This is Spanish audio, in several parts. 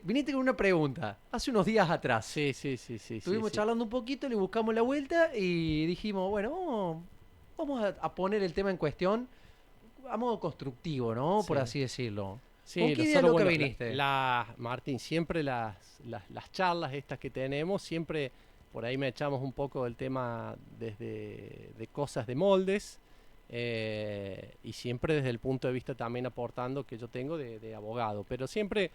viniste con una pregunta, hace unos días atrás. Sí, sí, sí, sí, sí, Estuvimos sí. charlando un poquito, le buscamos la vuelta y dijimos, bueno, vamos a poner el tema en cuestión a modo constructivo, ¿no? Por Sí. así decirlo. ¿Con Sí, qué idea es nosotros, lo que bueno, viniste? Martín, siempre las charlas estas que tenemos, siempre por ahí me echamos un poco del tema desde de cosas de moldes, y siempre desde el punto de vista también aportando que yo tengo de abogado, pero siempre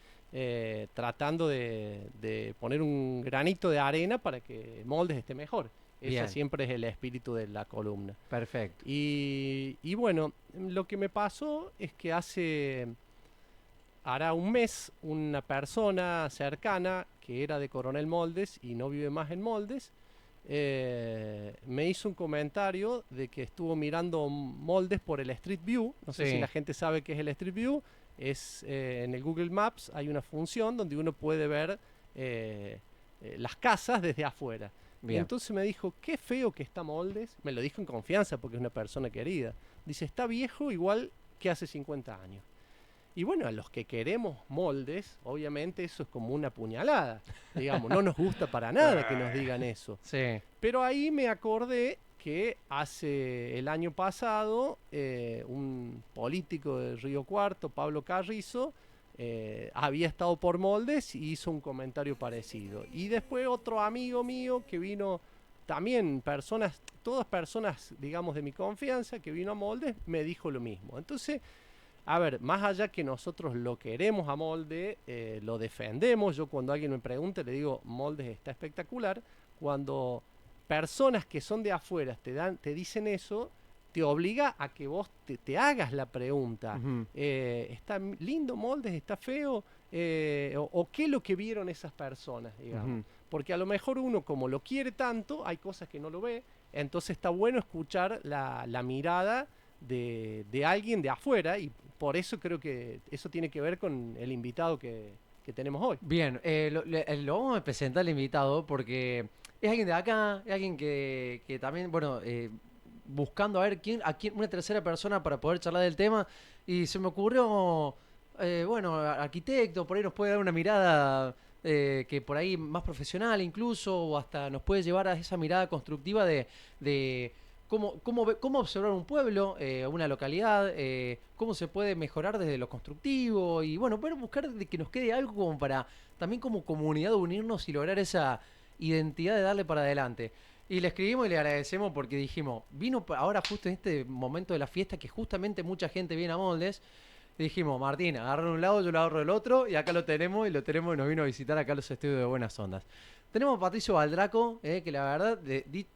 tratando de poner un granito de arena para que moldes esté mejor. Ese Bien, siempre es el espíritu de la columna. perfecto. Y bueno, lo que me pasó es que hará un mes una persona cercana que era de Coronel Moldes y no vive más en Moldes, me hizo un comentario de que estuvo mirando Moldes por el Street View. No sé si la Sí, gente sabe qué es el Street View. Es en el Google Maps hay una función donde uno puede ver las casas desde afuera. Y bien. entonces me dijo, qué feo que está Moldes. Me lo dijo en confianza porque es una persona querida. Dice, está viejo igual que hace 50 años. Y bueno, a los que queremos moldes, obviamente eso es como una puñalada. Digamos, no nos gusta para nada que nos digan eso. Sí, Pero ahí me acordé que hace el año pasado un político de Río Cuarto, Pablo Carrizo, había estado por moldes y hizo un comentario parecido. Y después otro amigo mío que vino, también personas, todas personas, digamos, de mi confianza, que vino a moldes, me dijo lo mismo. Entonces, a ver, más allá que nosotros lo queremos a Molde, lo defendemos. Yo cuando alguien me pregunta le digo, Moldes está espectacular. Cuando personas que son de afuera te dicen eso, te obliga a que vos te hagas la pregunta. ujú, ¿Está lindo Moldes? ¿Está feo? O qué es lo que vieron esas personas, digamos. ujú. Porque a lo mejor uno, como lo quiere tanto, hay cosas que no lo ve. Entonces está bueno escuchar la mirada de alguien de afuera, y por eso creo que eso tiene que ver con el invitado que tenemos hoy. Bien, lo vamos a presentar al invitado porque es alguien de acá, es alguien que también, bueno, buscando a ver una tercera persona para poder charlar del tema y se me ocurrió, bueno, arquitecto, por ahí nos puede dar una mirada que por ahí más profesional incluso, o hasta nos puede llevar a esa mirada constructiva de cómo observar un pueblo, una localidad, cómo se puede mejorar desde lo constructivo y bueno, poder buscar de que nos quede algo como para también como comunidad unirnos y lograr esa identidad de darle para adelante. Y le escribimos y le agradecemos porque dijimos, vino ahora justo en este momento de la fiesta que justamente mucha gente viene a Moldes. Y dijimos, Martín, agarra un lado, yo lo agarro del otro y acá lo tenemos y nos vino a visitar acá a los estudios de Buenas Ondas. Tenemos a Patricio Baldraco, que la verdad,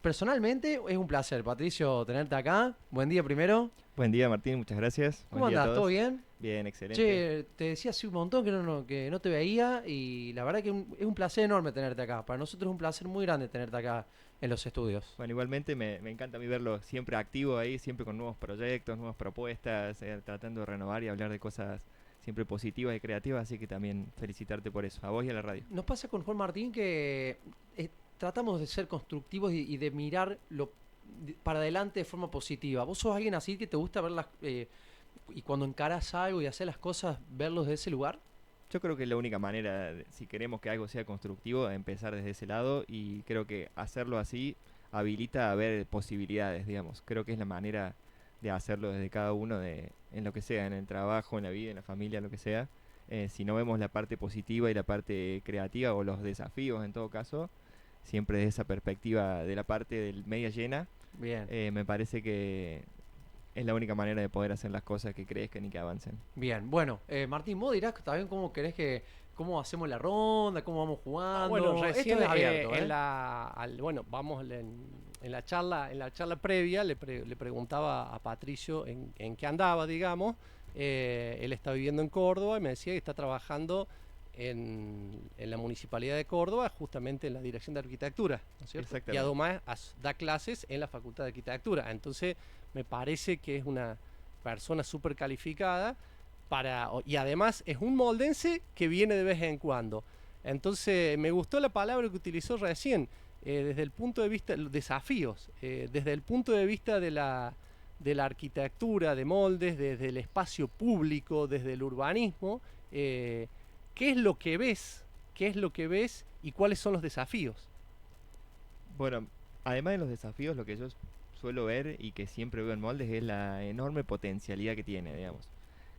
personalmente es un placer, Patricio, tenerte acá. Buen día primero. Buen día, Martín, muchas gracias. Buen ¿Cómo día a andás? ¿Todo todos. bien? Bien, excelente. Che, te decía hace un montón que no te veía y la verdad que es un placer enorme tenerte acá. Para nosotros es un placer muy grande tenerte acá en los estudios. Bueno, igualmente me encanta a mí verlo siempre activo ahí, siempre con nuevos proyectos, nuevas propuestas, tratando de renovar y hablar de cosas siempre positivas y creativas, así que también felicitarte por eso, a vos y a la radio. Nos pasa con Juan Martín que tratamos de ser constructivos y de mirar para adelante de forma positiva. ¿Vos sos alguien así que te gusta ver y cuando encaras algo y hacer las cosas, verlos de ese lugar? Yo creo que es la única manera, si queremos que algo sea constructivo, empezar desde ese lado y creo que hacerlo así habilita a ver posibilidades, digamos. Creo que es la manera de hacerlo desde cada uno, en lo que sea, en el trabajo, en la vida, en la familia, lo que sea. Si no vemos la parte positiva y la parte creativa o los desafíos en todo caso, siempre desde esa perspectiva de la parte del media llena, Bien. me parece que es la única manera de poder hacer las cosas que crezcan y que avancen. Bien, bueno, Martín, vos dirás también cómo hacemos la ronda, cómo vamos Bueno, jugando. Esto recién es abierto, ¿eh? bueno, vamos en la charla previa le preguntaba a Patricio en qué andaba, digamos. Él está viviendo en Córdoba y me decía que está trabajando en la Municipalidad de Córdoba, justamente en la Dirección de Arquitectura, ¿no es cierto? Y Exactamente. además da clases en la Facultad de Arquitectura. Entonces, me parece que es una persona súper calificada y además es un moldense que viene de vez en cuando. Entonces, me gustó la palabra que utilizó recién, desde el punto de vista de los desafíos, desde el punto de vista de la arquitectura, de moldes, desde el espacio público, desde el urbanismo. ¿qué es lo que ves? ¿Qué es lo que ves y cuáles son los desafíos? Bueno, además de los desafíos, lo que yo suelo ver y que siempre veo en moldes es la enorme potencialidad que tiene, digamos.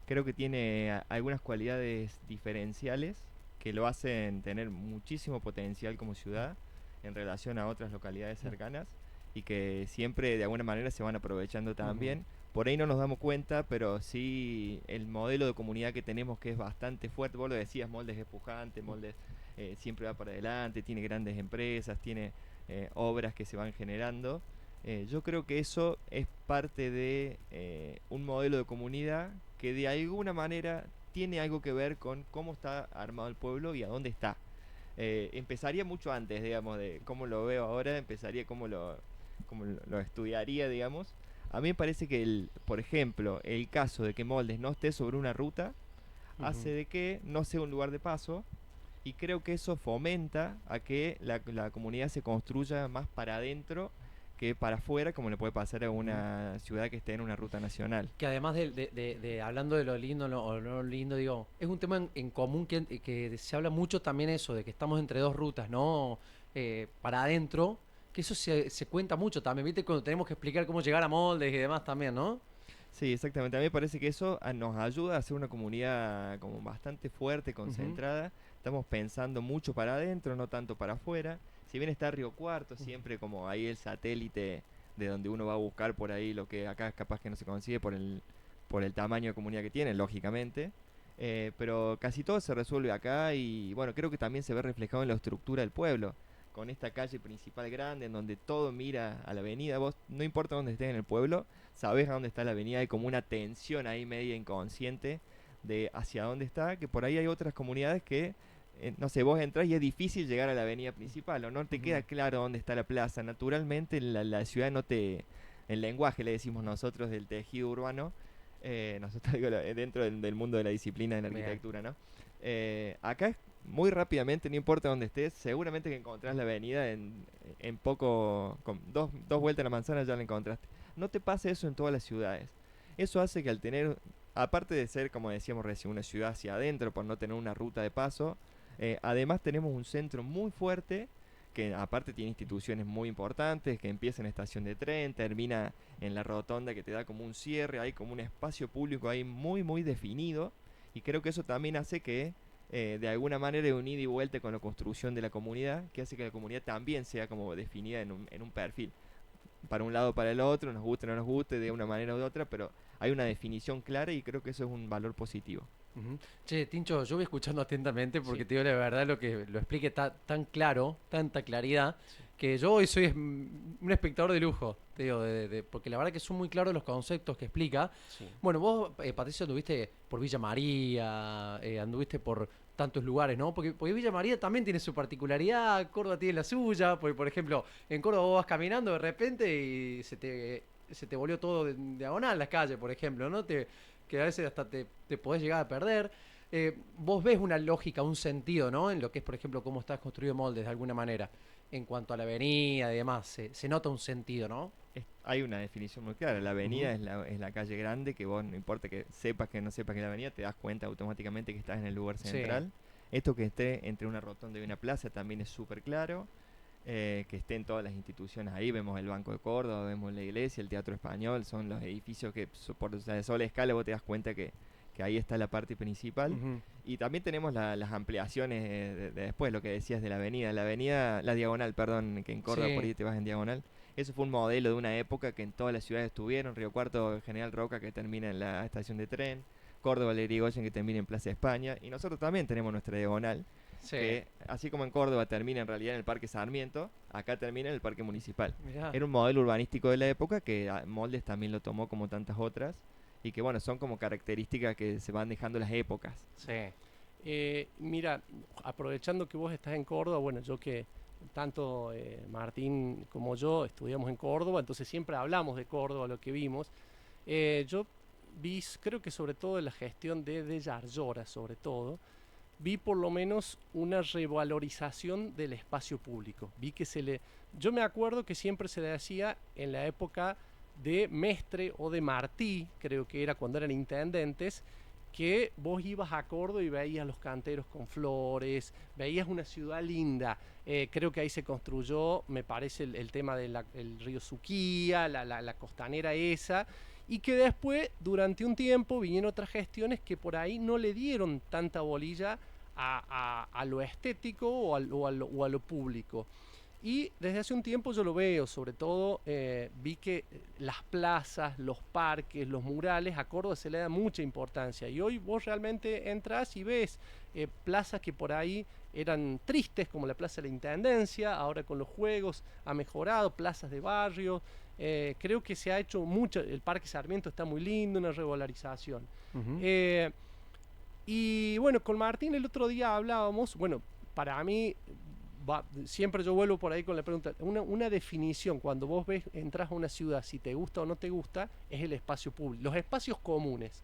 Creo que tiene algunas cualidades diferenciales que lo hacen tener muchísimo potencial como ciudad en relación a otras localidades cercanas y que siempre de alguna manera se van aprovechando también. Por ahí no nos damos cuenta, pero sí el modelo de comunidad que tenemos, que es bastante fuerte. Vos lo decías, Moldes es pujante, Moldes siempre va para adelante, tiene grandes empresas, tiene obras que se van generando. Yo creo que eso es parte de un modelo de comunidad que de alguna manera tiene algo que ver con cómo está armado el pueblo y a dónde está. Empezaría mucho antes, digamos, de cómo lo veo ahora, empezaría cómo lo estudiaría, digamos. A mí me parece que, por ejemplo, el caso de que Moldes no esté sobre una ruta hace de que no sea un lugar de paso, y creo que eso fomenta a que la comunidad se construya más para adentro que para afuera, como le puede pasar a una ciudad que esté en una ruta nacional. Que además hablando de lo lindo o no lindo, digo, es un tema en común que se habla mucho también eso, de que estamos entre dos rutas, ¿no? Para adentro, que eso se cuenta mucho también, ¿viste? Cuando tenemos que explicar cómo llegar a moldes y demás también, ¿no? Sí, exactamente. A mí me parece que eso nos ayuda a ser una comunidad como bastante fuerte, concentrada. Estamos pensando mucho para adentro, no tanto para afuera. Si bien está Río Cuarto, siempre como ahí el satélite de donde uno va a buscar por ahí lo que acá capaz que no se consigue por el tamaño de comunidad que tiene, lógicamente. Pero casi todo se resuelve acá y bueno, creo que también se ve reflejado en la estructura del pueblo, con esta calle principal grande en donde todo mira a la avenida. Vos, no importa dónde estés en el pueblo, sabés a dónde está la avenida. Hay como una tensión ahí media inconsciente de hacia dónde está, que por ahí hay otras comunidades que no sé, vos entrás y es difícil llegar a la avenida principal o no te queda claro dónde está la plaza. Naturalmente la ciudad no te... El lenguaje, le decimos nosotros, del tejido urbano, nosotros digo, dentro del mundo de la disciplina de la arquitectura, ¿no? Acá es muy rápidamente, no importa dónde estés, seguramente que encontrás la avenida en poco, con dos vueltas a la manzana ya la encontraste. No te pasa eso en todas las ciudades. Eso hace que al tener, aparte de ser, como decíamos recién, una ciudad hacia adentro por no tener una ruta de paso, además tenemos un centro muy fuerte que aparte tiene instituciones muy importantes, que empieza en estación de tren, termina en la rotonda que te da como un cierre, hay como un espacio público ahí muy muy definido, y creo que eso también hace que de alguna manera de un ida y vuelta con la construcción de la comunidad, que hace que la comunidad también sea como definida en un perfil. Para un lado o para el otro, nos guste o no nos guste, de una manera u otra, pero hay una definición clara y creo que eso es un valor positivo. Che, Tincho, yo voy escuchando atentamente porque Sí. te digo la verdad, lo que lo explique tan claro, tanta claridad, que yo hoy soy un espectador de lujo, te digo, porque la verdad que son muy claros los conceptos que explica. Sí. Bueno, vos, Patricio, anduviste por Villa María, anduviste por tantos lugares, ¿no? Porque Villa María también tiene su particularidad, Córdoba tiene la suya, porque por ejemplo, en Córdoba vos vas caminando de repente y se te volvió todo de diagonal las calles, por ejemplo, ¿no? Que a veces hasta te podés llegar a perder. Vos ves una lógica, un sentido, ¿no? En lo que es, por ejemplo, cómo está construido Moldes de alguna manera. En cuanto a la avenida y demás, se nota un sentido, ¿no? Hay una definición muy clara. La avenida es la calle grande, que vos no importa que sepas que no sepas que es la avenida, te das cuenta automáticamente que estás en el lugar central. Esto que esté entre una rotonda y una plaza también es súper claro. Que estén todas las instituciones ahí, vemos el Banco de Córdoba, vemos la iglesia, el Teatro Español, son los edificios que por la sola escala vos te das cuenta que ahí está la parte principal. Y también tenemos las ampliaciones de después, lo que decías de la avenida, la diagonal, perdón, que en Córdoba por ahí te vas en diagonal. Eso fue un modelo de una época que en todas las ciudades estuvieron. Río Cuarto, General Roca, que termina en la estación de tren. Córdoba, Lerigoyen, que termina en Plaza España. Y nosotros también tenemos nuestra diagonal, que así como en Córdoba termina en realidad en el Parque Sarmiento, acá termina en el Parque Municipal. Mirá. Era un modelo urbanístico de la época que Moldes también lo tomó como tantas otras, y que bueno, son como características que se van dejando las épocas. Sí. Mira, aprovechando que vos estás en Córdoba, bueno, yo que tanto Martín como yo estudiamos en Córdoba, entonces siempre hablamos de Córdoba, lo que vimos. Yo vi, creo que sobre todo en la gestión de Yarlora, sobre todo, vi por lo menos una revalorización del espacio público. Vi que yo me acuerdo que siempre se le hacía en la época de Mestre o de Martí, creo que era cuando eran intendentes, que vos ibas a Córdoba y veías los canteros con flores, veías una ciudad linda. Creo que ahí se construyó, me parece, el tema del río Suquía, la costanera esa, y que después, durante un tiempo, vinieron otras gestiones que por ahí no le dieron tanta bolilla a lo estético o a lo público. Y desde hace un tiempo yo lo veo, sobre todo vi que las plazas, los parques, los murales, a Córdoba se le da mucha importancia. Y hoy vos realmente entras y ves plazas que por ahí eran tristes, como la Plaza de la Intendencia, ahora con los juegos ha mejorado, plazas de barrio. Creo que se ha hecho mucho, el Parque Sarmiento está muy lindo, una regularización. Ujú. Y bueno, con Martín el otro día hablábamos, bueno, para mí siempre yo vuelvo por ahí con la pregunta, una definición, cuando vos ves, entras a una ciudad, si te gusta o no te gusta, es el espacio público, los espacios comunes.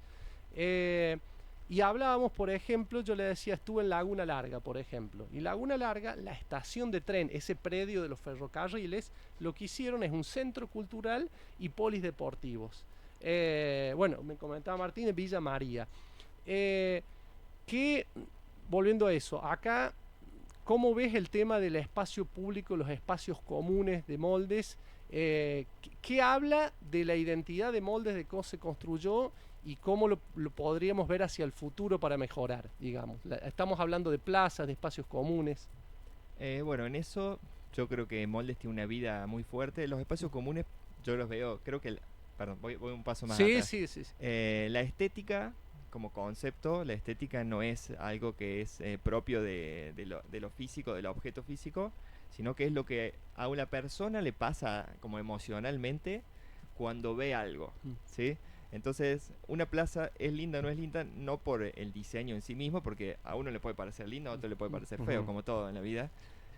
Y hablábamos, por ejemplo, yo le decía, estuve en Laguna Larga, por ejemplo, y Laguna Larga, la estación de tren, ese predio de los ferrocarriles, lo que hicieron es un centro cultural y polideportivos. Bueno, me comentaba Martín de Villa María. Que, volviendo a eso, acá, ¿cómo ves el tema del espacio público, los espacios comunes de Moldes? ¿Qué habla de la identidad de Moldes, de cómo se construyó y cómo lo podríamos ver hacia el futuro para mejorar, digamos? Estamos hablando de plazas, de espacios comunes. Bueno, en eso yo creo que Moldes tiene una vida muy fuerte. Los espacios comunes yo los veo, creo que, perdón, voy un paso más Sí, atrás. sí, sí, sí. La estética, como concepto, la estética no es algo que es propio de lo físico, del objeto físico, sino que es lo que a una persona le pasa como emocionalmente cuando ve algo, Mm. ¿sí? Entonces, una plaza es linda o no es linda, no por el diseño en sí mismo, porque a uno le puede parecer linda, a otro le puede parecer feo, Ujú. como todo en la vida.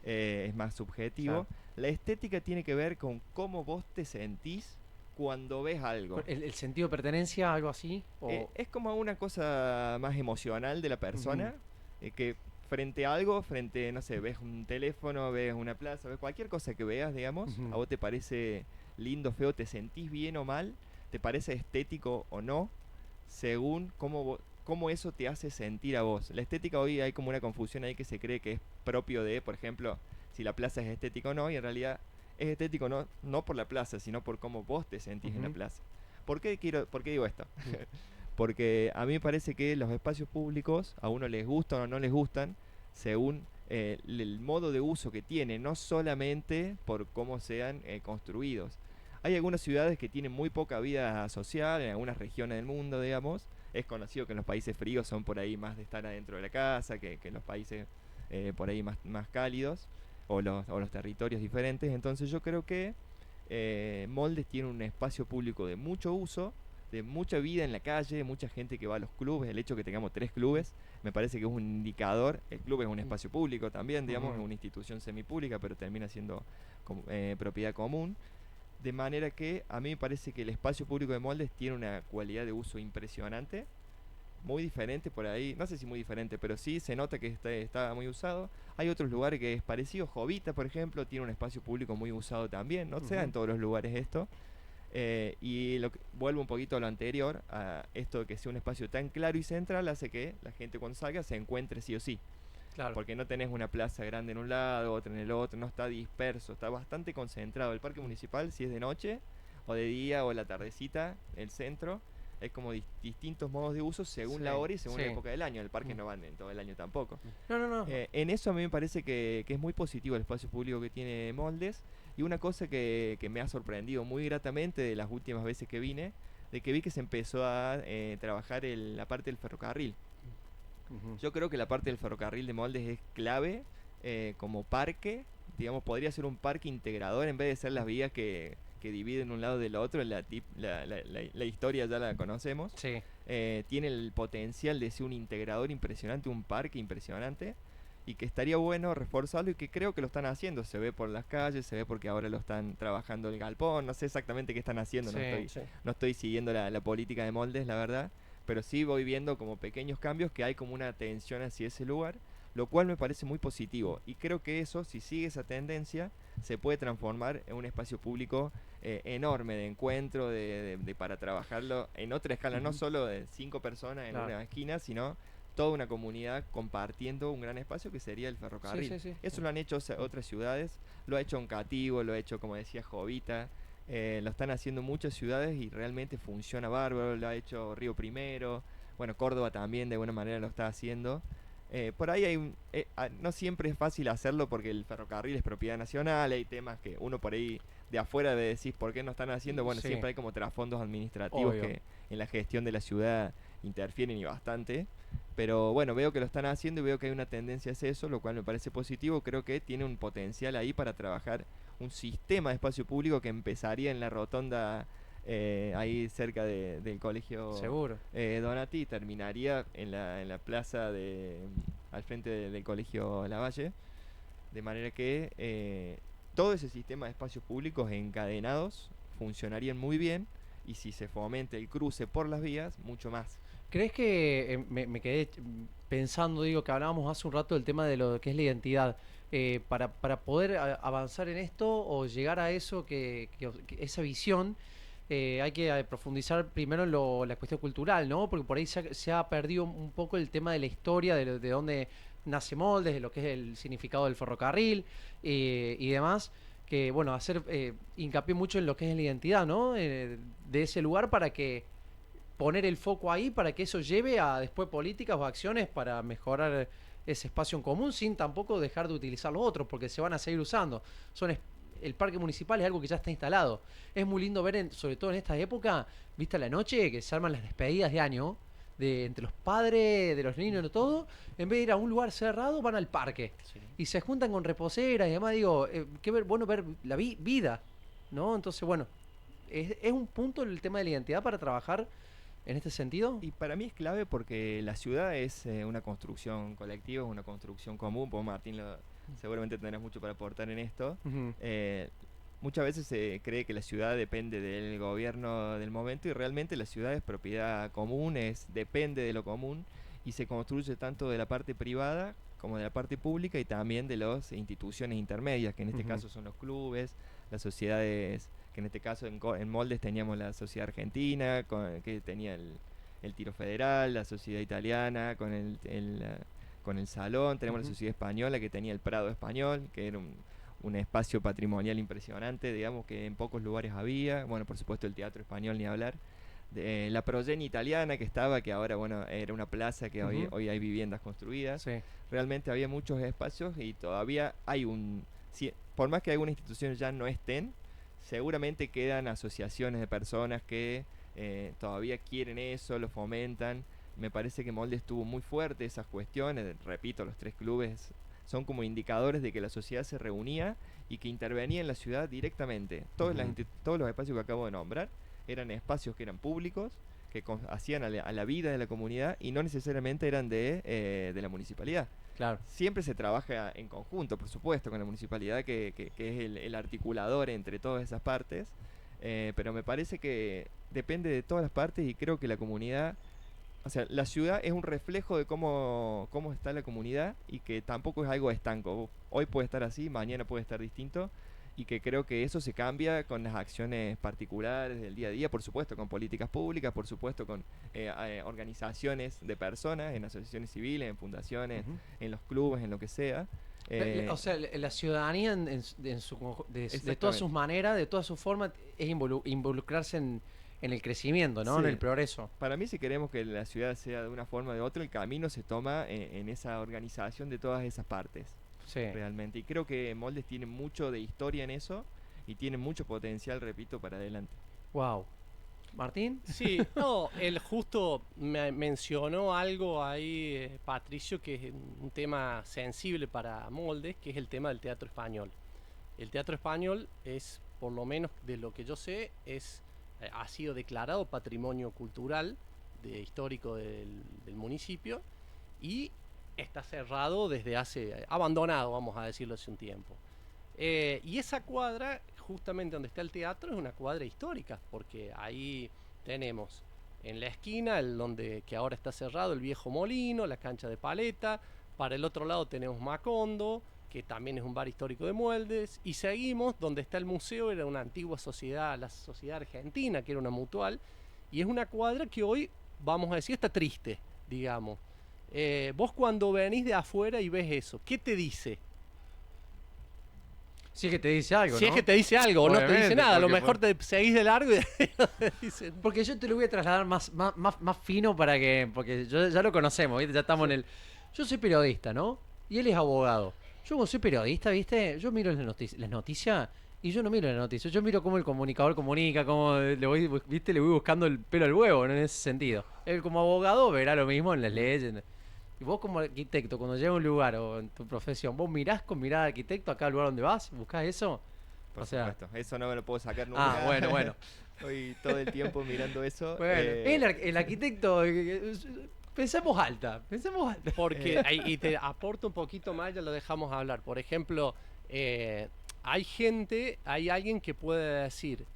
Es más subjetivo. Claro. La estética tiene que ver con cómo vos te sentís cuando ves algo. El sentido de pertenencia, algo así. O... Es como una cosa más emocional de la persona, que frente a algo, no sé, ves un teléfono, ves una plaza, ves cualquier cosa que veas, digamos, Ujú. a vos te parece lindo, feo, te sentís bien o mal, te parece estético o no, según cómo eso te hace sentir a vos. La estética hoy hay como una confusión ahí que se cree que es propio de, por ejemplo, si la plaza es estética o no, y en realidad es estético no por la plaza, sino por cómo vos te sentís en la Ujú. plaza. ¿Por qué digo esto? Porque a mí me parece que los espacios públicos a uno les gustan o no les gustan según el modo de uso que tienen, no solamente por cómo sean construidos. Hay algunas ciudades que tienen muy poca vida social, en algunas regiones del mundo, digamos. Es conocido que en los países fríos son por ahí más de estar adentro de la casa, que en los países por ahí más cálidos, o los territorios diferentes. Entonces yo creo que Moldes tiene un espacio público de mucho uso, de mucha vida en la calle, mucha gente que va a los clubes. El hecho de que tengamos 3 clubes me parece que es un indicador. El club es un espacio público también, digamos, es una institución semipública, pero termina siendo propiedad común. De manera que a mí me parece que el espacio público de Moldes tiene una cualidad de uso impresionante, muy diferente por ahí, no sé si muy diferente, pero sí se nota que está muy usado. Hay otros lugares que es parecido, Jovita, por ejemplo, tiene un espacio público muy usado también, no sea en todos los lugares esto. Vuelvo un poquito a lo anterior, a esto de que sea un espacio tan claro y central, hace que la gente cuando salga se encuentre sí o sí. Claro. Porque no tenés una plaza grande en un lado, otra en el otro, no está disperso, está bastante concentrado. El parque municipal, si es de noche, o de día, o la tardecita, el centro, es como distintos modos de uso según Sí, la hora y según la sí. época del año. El parque no van en todo el año tampoco. No, no, no. En eso a mí me parece que es muy positivo el espacio público que tiene Moldes. Y una cosa que me ha sorprendido muy gratamente de las últimas veces que vine, de que vi que se empezó a trabajar la parte del ferrocarril. Ujú. Yo creo que la parte del ferrocarril de Moldes es clave como parque. Digamos, podría ser un parque integrador en vez de ser las vías que dividen un lado del otro. La historia ya la conocemos. Sí. Tiene el potencial de ser un integrador impresionante, un parque impresionante. Y que estaría bueno reforzarlo y que creo que lo están haciendo. Se ve por las calles, se ve porque ahora lo están trabajando el galpón. No sé exactamente qué están haciendo, Sí, no estoy siguiendo la política de Moldes, la verdad. Pero sí voy viendo como pequeños cambios que hay como una atención hacia ese lugar, lo cual me parece muy positivo. Y creo que eso, si sigue esa tendencia, se puede transformar en un espacio público enorme de encuentro, para trabajarlo en otra escala, no solo de 5 personas en Claro. una esquina, sino toda una comunidad compartiendo un gran espacio que sería el ferrocarril. Sí, sí, sí. Eso lo han hecho otras ciudades, lo ha hecho Oncativo, lo ha hecho, como decía, Jovita, lo están haciendo muchas ciudades y realmente funciona bárbaro, lo ha hecho Río Primero, bueno, Córdoba también de alguna manera lo está haciendo. Por ahí no siempre es fácil hacerlo porque el ferrocarril es propiedad nacional, hay temas que uno por ahí de afuera de decir por qué no están haciendo, bueno, Sí. siempre hay como trasfondos administrativos Obvio. que en la gestión de la ciudad interfieren y bastante. Pero bueno, veo que lo están haciendo y veo que hay una tendencia hacia eso, lo cual me parece positivo. Creo que tiene un potencial ahí para trabajar un sistema de espacio público que empezaría en la rotonda ahí cerca del colegio Seguro. Donati y terminaría en la plaza al frente del colegio Lavalle. De manera que todo ese sistema de espacios públicos encadenados funcionarían muy bien y si se fomenta el cruce por las vías, mucho más. ¿Crees que me quedé pensando, digo, que hablábamos hace un rato del tema de lo que es la identidad? Para poder avanzar en esto o llegar a eso, que esa visión, hay que profundizar primero en la cuestión cultural, ¿no? Porque por ahí se ha perdido un poco el tema de la historia, de dónde nace Moldes, de lo que es el significado del ferrocarril y demás. Que, bueno, hacer hincapié mucho en lo que es la identidad, ¿no? De ese lugar para que poner el foco ahí para que eso lleve a después políticas o acciones para mejorar ese espacio en común sin tampoco dejar de utilizar los otros porque se van a seguir usando. El parque municipal es algo que ya está instalado. Es muy lindo ver, sobre todo en esta época, vista la noche, que se arman las despedidas de año entre los padres, de los niños y todo. En vez de ir a un lugar cerrado, van al parque. Sí. Y se juntan con reposeras y además digo, bueno ver la vida, ¿no? Entonces, bueno, es un punto el tema de la identidad para trabajar en este sentido. Y para mí es clave porque la ciudad es una construcción colectiva, es una construcción común. Vos, Martín, seguramente tendrás mucho para aportar en esto. Ujú. Muchas veces se cree que la ciudad depende del gobierno del momento y realmente la ciudad es propiedad común, depende de lo común y se construye tanto de la parte privada como de la parte pública y también de las instituciones intermedias, que en este Ujú. caso son los clubes, las sociedades, que en este caso en Moldes teníamos la Sociedad Argentina, que tenía el Tiro Federal, la Sociedad Italiana, con el Salón, tenemos la Ujú. Sociedad Española que tenía el Prado Español, que era un espacio patrimonial impresionante, digamos que en pocos lugares había, bueno, por supuesto el Teatro Español ni hablar, la Progenie italiana que estaba, que ahora, bueno, era una plaza que Ujú. hoy hay viviendas construidas, Sí. realmente había muchos espacios y todavía hay por más que algunas instituciones ya no estén, seguramente quedan asociaciones de personas que todavía quieren eso, lo fomentan. Me parece que Molde estuvo muy fuerte esas cuestiones, repito, los 3 clubes son como indicadores de que la sociedad se reunía y que intervenía en la ciudad directamente. Ujú. Todos los espacios que acabo de nombrar eran espacios que eran públicos, que hacían a la vida de la comunidad y no necesariamente eran de la municipalidad. Claro. Siempre se trabaja en conjunto, por supuesto, con la municipalidad, que es el articulador entre todas esas partes, pero me parece que depende de todas las partes y creo que la comunidad, o sea, la ciudad es un reflejo de cómo está la comunidad y que tampoco es algo estanco. Hoy puede estar así, mañana puede estar distinto y que creo que eso se cambia con las acciones particulares del día a día, por supuesto con políticas públicas, por supuesto con organizaciones de personas, en asociaciones civiles, en fundaciones, Ujú. en los clubes, en lo que sea. O sea, la ciudadanía de todas sus Exactamente. maneras, de todas sus formas, es involucrarse en el crecimiento, ¿no? En el Sí. progreso. Para mí, si queremos que la ciudad sea de una forma o de otra, el camino se toma en esa organización de todas esas partes, Sí. realmente. Y creo que Moldes tiene mucho de historia en eso y tiene mucho potencial, repito, para adelante. Wow. Martín. Sí, no, él justo me mencionó algo ahí, Patricio, que es un tema sensible para Moldes, que es el tema del teatro español. El teatro español es, por lo menos de lo que yo sé, ha sido declarado patrimonio cultural histórico del municipio y está cerrado desde abandonado, vamos a decirlo, hace un tiempo. Y esa cuadra, justamente donde está el teatro, es una cuadra histórica, porque ahí tenemos en la esquina, que ahora está cerrado, el viejo molino, la cancha de paleta. Para el otro lado tenemos Macondo, que también es un bar histórico de Moldes, y seguimos donde está el museo, era una antigua sociedad, la Sociedad Argentina, que era una mutual, y es una cuadra que hoy, vamos a decir, está triste, digamos. Vos cuando venís de afuera y ves eso, ¿qué te dice? Sí que te dice algo, Si ¿no? es que te dice algo o no te dice Obviamente, nada, a lo porque mejor te seguís de largo y no te dicen. Porque yo te lo voy a trasladar más fino para que. Porque ya lo conocemos, ¿viste? Ya estamos en el. Yo soy periodista, ¿no? Y él es abogado. Yo, como soy periodista, ¿viste? Yo miro las noticias y yo no miro las noticias. Yo miro cómo el comunicador comunica, cómo ¿viste? Le voy buscando el pelo al huevo, ¿no? En ese sentido. Él, como abogado, verá lo mismo en las leyes. Y vos, como arquitecto, cuando llegas a un lugar o en tu profesión, ¿vos mirás con mirada de arquitecto acá al lugar donde vas? ¿Buscás eso? Por O sea, supuesto, eso no me lo puedo sacar nunca. ah, bueno. Estoy todo el tiempo mirando eso. Bueno, el arquitecto, pensemos alta. Porque, y te aporto un poquito más, ya lo dejamos hablar. Por ejemplo, hay alguien que puede decir,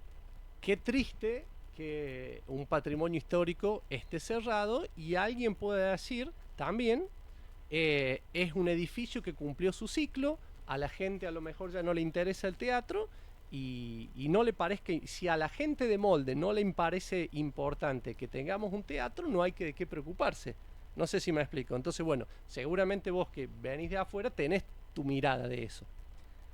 qué triste que un patrimonio histórico esté cerrado, y alguien puede decir también, es un edificio que cumplió su ciclo, a la gente a lo mejor ya no le interesa el teatro, y no le parezca, si a la gente de Molde no le parece importante que tengamos un teatro, no hay de qué preocuparse. No sé si me explico. Entonces, bueno, seguramente vos que venís de afuera tenés tu mirada de eso.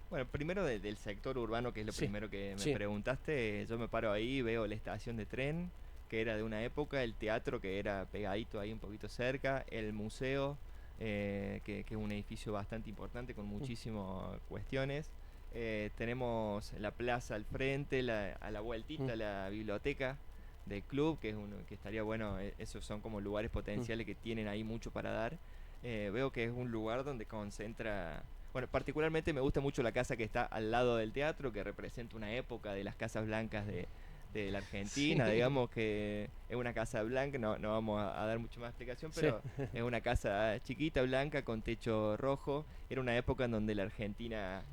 Bueno, primero del sector urbano, que es lo Sí, primero que me sí. preguntaste, yo me paro ahí, veo la estación de tren, que era de una época, el teatro, que era pegadito ahí un poquito cerca, el museo, que es un edificio bastante importante con muchísimas cuestiones. Tenemos la plaza al frente, a la vueltita, la biblioteca del club, que estaría bueno. Esos son como lugares potenciales que tienen ahí mucho para dar. Veo que es un lugar donde concentra. Bueno, particularmente me gusta mucho la casa que está al lado del teatro, que representa una época de las casas blancas de la Argentina. Sí. Digamos que es una casa blanca, no vamos a dar mucho más explicación, pero es una casa chiquita, blanca, con techo rojo. Era una época en donde la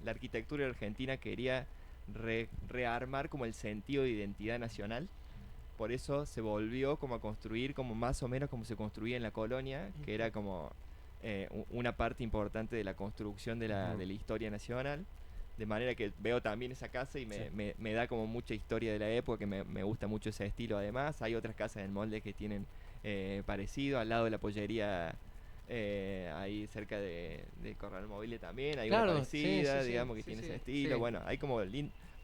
arquitectura argentina quería rearmar como el sentido de identidad nacional. Por eso se volvió como a construir como más o menos como se construía en la colonia, que era como una parte importante de la construcción de la historia nacional. De manera que veo también esa casa y me da como mucha historia de la época, que me gusta mucho ese estilo. Además, hay otras casas en Molde que tienen parecido, al lado de la pollería, ahí cerca de Corral Mobile también, hay Claro, una parecida, sí, digamos, que sí, tiene sí, ese estilo. sí. Bueno, hay como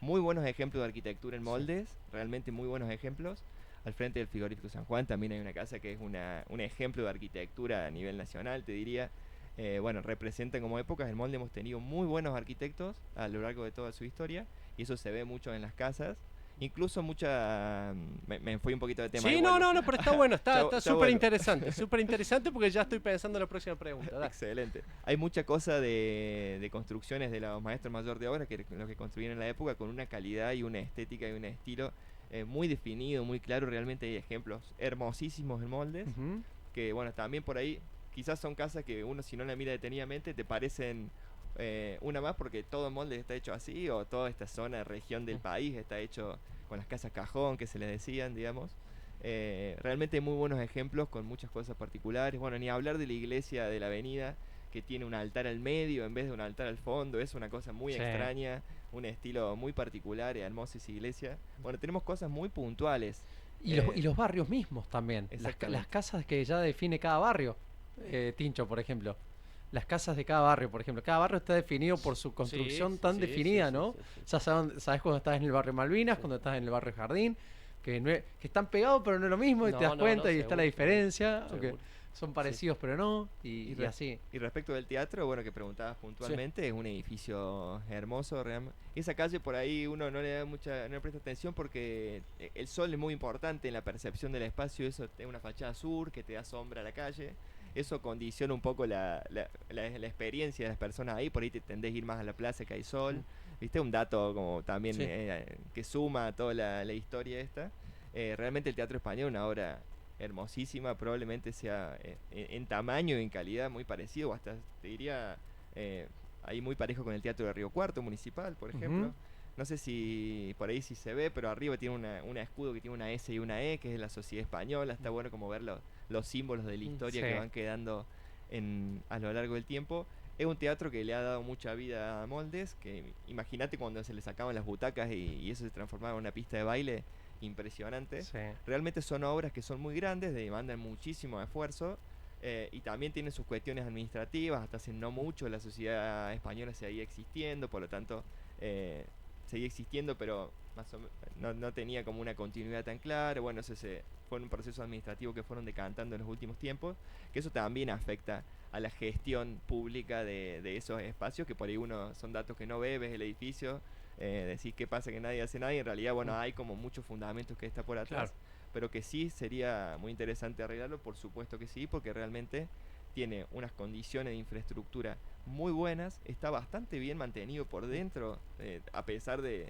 muy buenos ejemplos de arquitectura en Moldes, realmente muy buenos ejemplos. Al frente del frigorífico San Juan también hay una casa que es un ejemplo de arquitectura a nivel nacional, te diría. Bueno, representan como épocas. En Molde hemos tenido muy buenos arquitectos a lo largo de toda su historia, y eso se ve mucho en las casas. Incluso me fui un poquito de tema. Sí, igual. no, pero está bueno, está súper bueno. interesante porque ya estoy pensando en la próxima pregunta. Dale. Excelente. Hay mucha cosa de construcciones de los maestros mayor de obra, que los que construyeron en la época, con una calidad y una estética y un estilo muy definido, muy claro. Realmente hay ejemplos hermosísimos en Moldes, que bueno, también por ahí quizás son casas que uno, si no la mira detenidamente, te parecen una más porque todo Moldes está hecho así, o toda esta zona, región del país está hecho con las casas cajón, que se les decían, digamos. Realmente hay muy buenos ejemplos con muchas cosas particulares. Bueno, ni hablar de la iglesia de la avenida, que tiene un altar al medio en vez de un altar al fondo. Es una cosa muy extraña, un estilo muy particular, hermosa esa iglesia. Bueno, tenemos cosas muy puntuales. Y los barrios mismos también. Las casas que ya define cada barrio. Tincho, por ejemplo. Las casas de cada barrio, por ejemplo. Cada barrio está definido por su construcción tan definida, ¿no? Ya sabes cuando estás en el barrio Malvinas, cuando estás en el barrio Jardín, que están pegados pero no es lo mismo, y te das cuenta y está la diferencia, aunque son parecidos pero no, y así. Y respecto del teatro, bueno, que preguntabas puntualmente, es un edificio hermoso. Esa calle por ahí uno no le presta atención porque el sol es muy importante en la percepción del espacio. Eso es una fachada sur que te da sombra a la calle. Eso condiciona un poco la experiencia de las personas ahí. Por ahí te tendés a ir más a la plaza, que hay sol. ¿Viste? Un dato como también que suma a toda la historia esta. Realmente el Teatro Español, una obra hermosísima, probablemente sea en tamaño y en calidad muy parecido, o hasta te diría ahí muy parejo con el Teatro de Río Cuarto Municipal, por ejemplo. No sé si por ahí sí se ve, pero arriba tiene una escudo que tiene una S y una E, que es de la Sociedad Española. Está bueno como ver los símbolos de la historia que van quedando a lo largo del tiempo. Es un teatro que le ha dado mucha vida a Moldes, que imagínate cuando se le sacaban las butacas y eso se transformaba en una pista de baile impresionante. Sí. Realmente son obras que son muy grandes, demandan muchísimo esfuerzo y también tienen sus cuestiones administrativas. Hasta hace no mucho la sociedad española seguía existiendo, por lo tanto seguía existiendo, pero no tenía como una continuidad tan clara. Bueno, fue un proceso administrativo que fueron decantando en los últimos tiempos, que eso también afecta a la gestión pública de esos espacios, que por ahí son datos que no ves el edificio, decís qué pasa que nadie hace nada, y en realidad, bueno, hay como muchos fundamentos que está por atrás, Claro. pero que sí sería muy interesante arreglarlo, por supuesto que sí, porque realmente tiene unas condiciones de infraestructura muy buenas, está bastante bien mantenido por dentro, a pesar de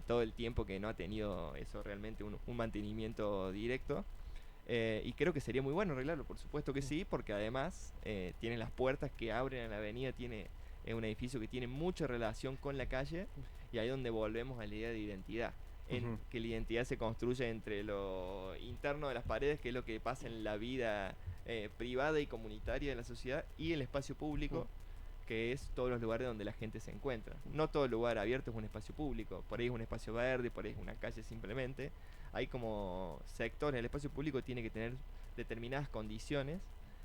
todo el tiempo que no ha tenido eso realmente un mantenimiento directo. Y creo que sería muy bueno arreglarlo, por supuesto que sí, porque además tiene las puertas que abren a la avenida, es un edificio que tiene mucha relación con la calle, y ahí es donde volvemos a la idea de identidad, en que la identidad se construye entre lo interno de las paredes, que es lo que pasa en la vida privada y comunitaria de la sociedad, y el espacio público, que es todos los lugares donde la gente se encuentra. No todo lugar abierto es un espacio público, por ahí es un espacio verde, por ahí es una calle simplemente. Hay como sectores, el espacio público tiene que tener determinadas condiciones,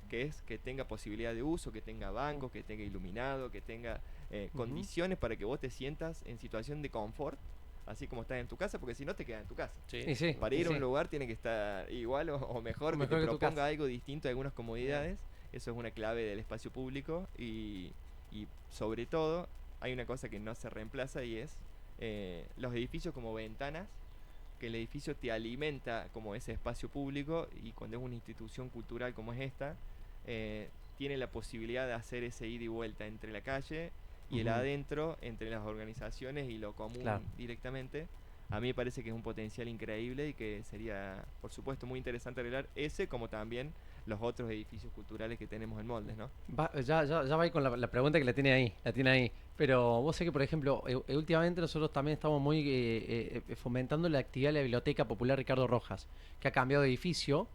que es que tenga posibilidad de uso, que tenga bancos, que tenga iluminado, que tenga condiciones para que vos te sientas en situación de confort, así como estás en tu casa, porque si no te quedas en tu casa. Y sí, Para ir y a un sí. lugar tiene que estar igual o mejor, O que mejor te que tu proponga casa. algo distinto, algunas comodidades. Eso es una clave del espacio público, y sobre todo hay una cosa que no se reemplaza, y es los edificios como ventanas, que el edificio te alimenta como ese espacio público, y cuando es una institución cultural como es esta, tiene la posibilidad de hacer ese ida y vuelta entre la calle y el adentro, entre las organizaciones y lo común. Claro. Directamente. A mí me parece que es un potencial increíble y que sería, por supuesto, muy interesante arreglar ese, como también los otros edificios culturales que tenemos en Moldes, ¿no? Ya va ahí con la pregunta que la tiene ahí. Pero vos sé que, por ejemplo, últimamente nosotros también estamos muy fomentando la actividad de la Biblioteca Popular Ricardo Rojas, que ha cambiado de edificio,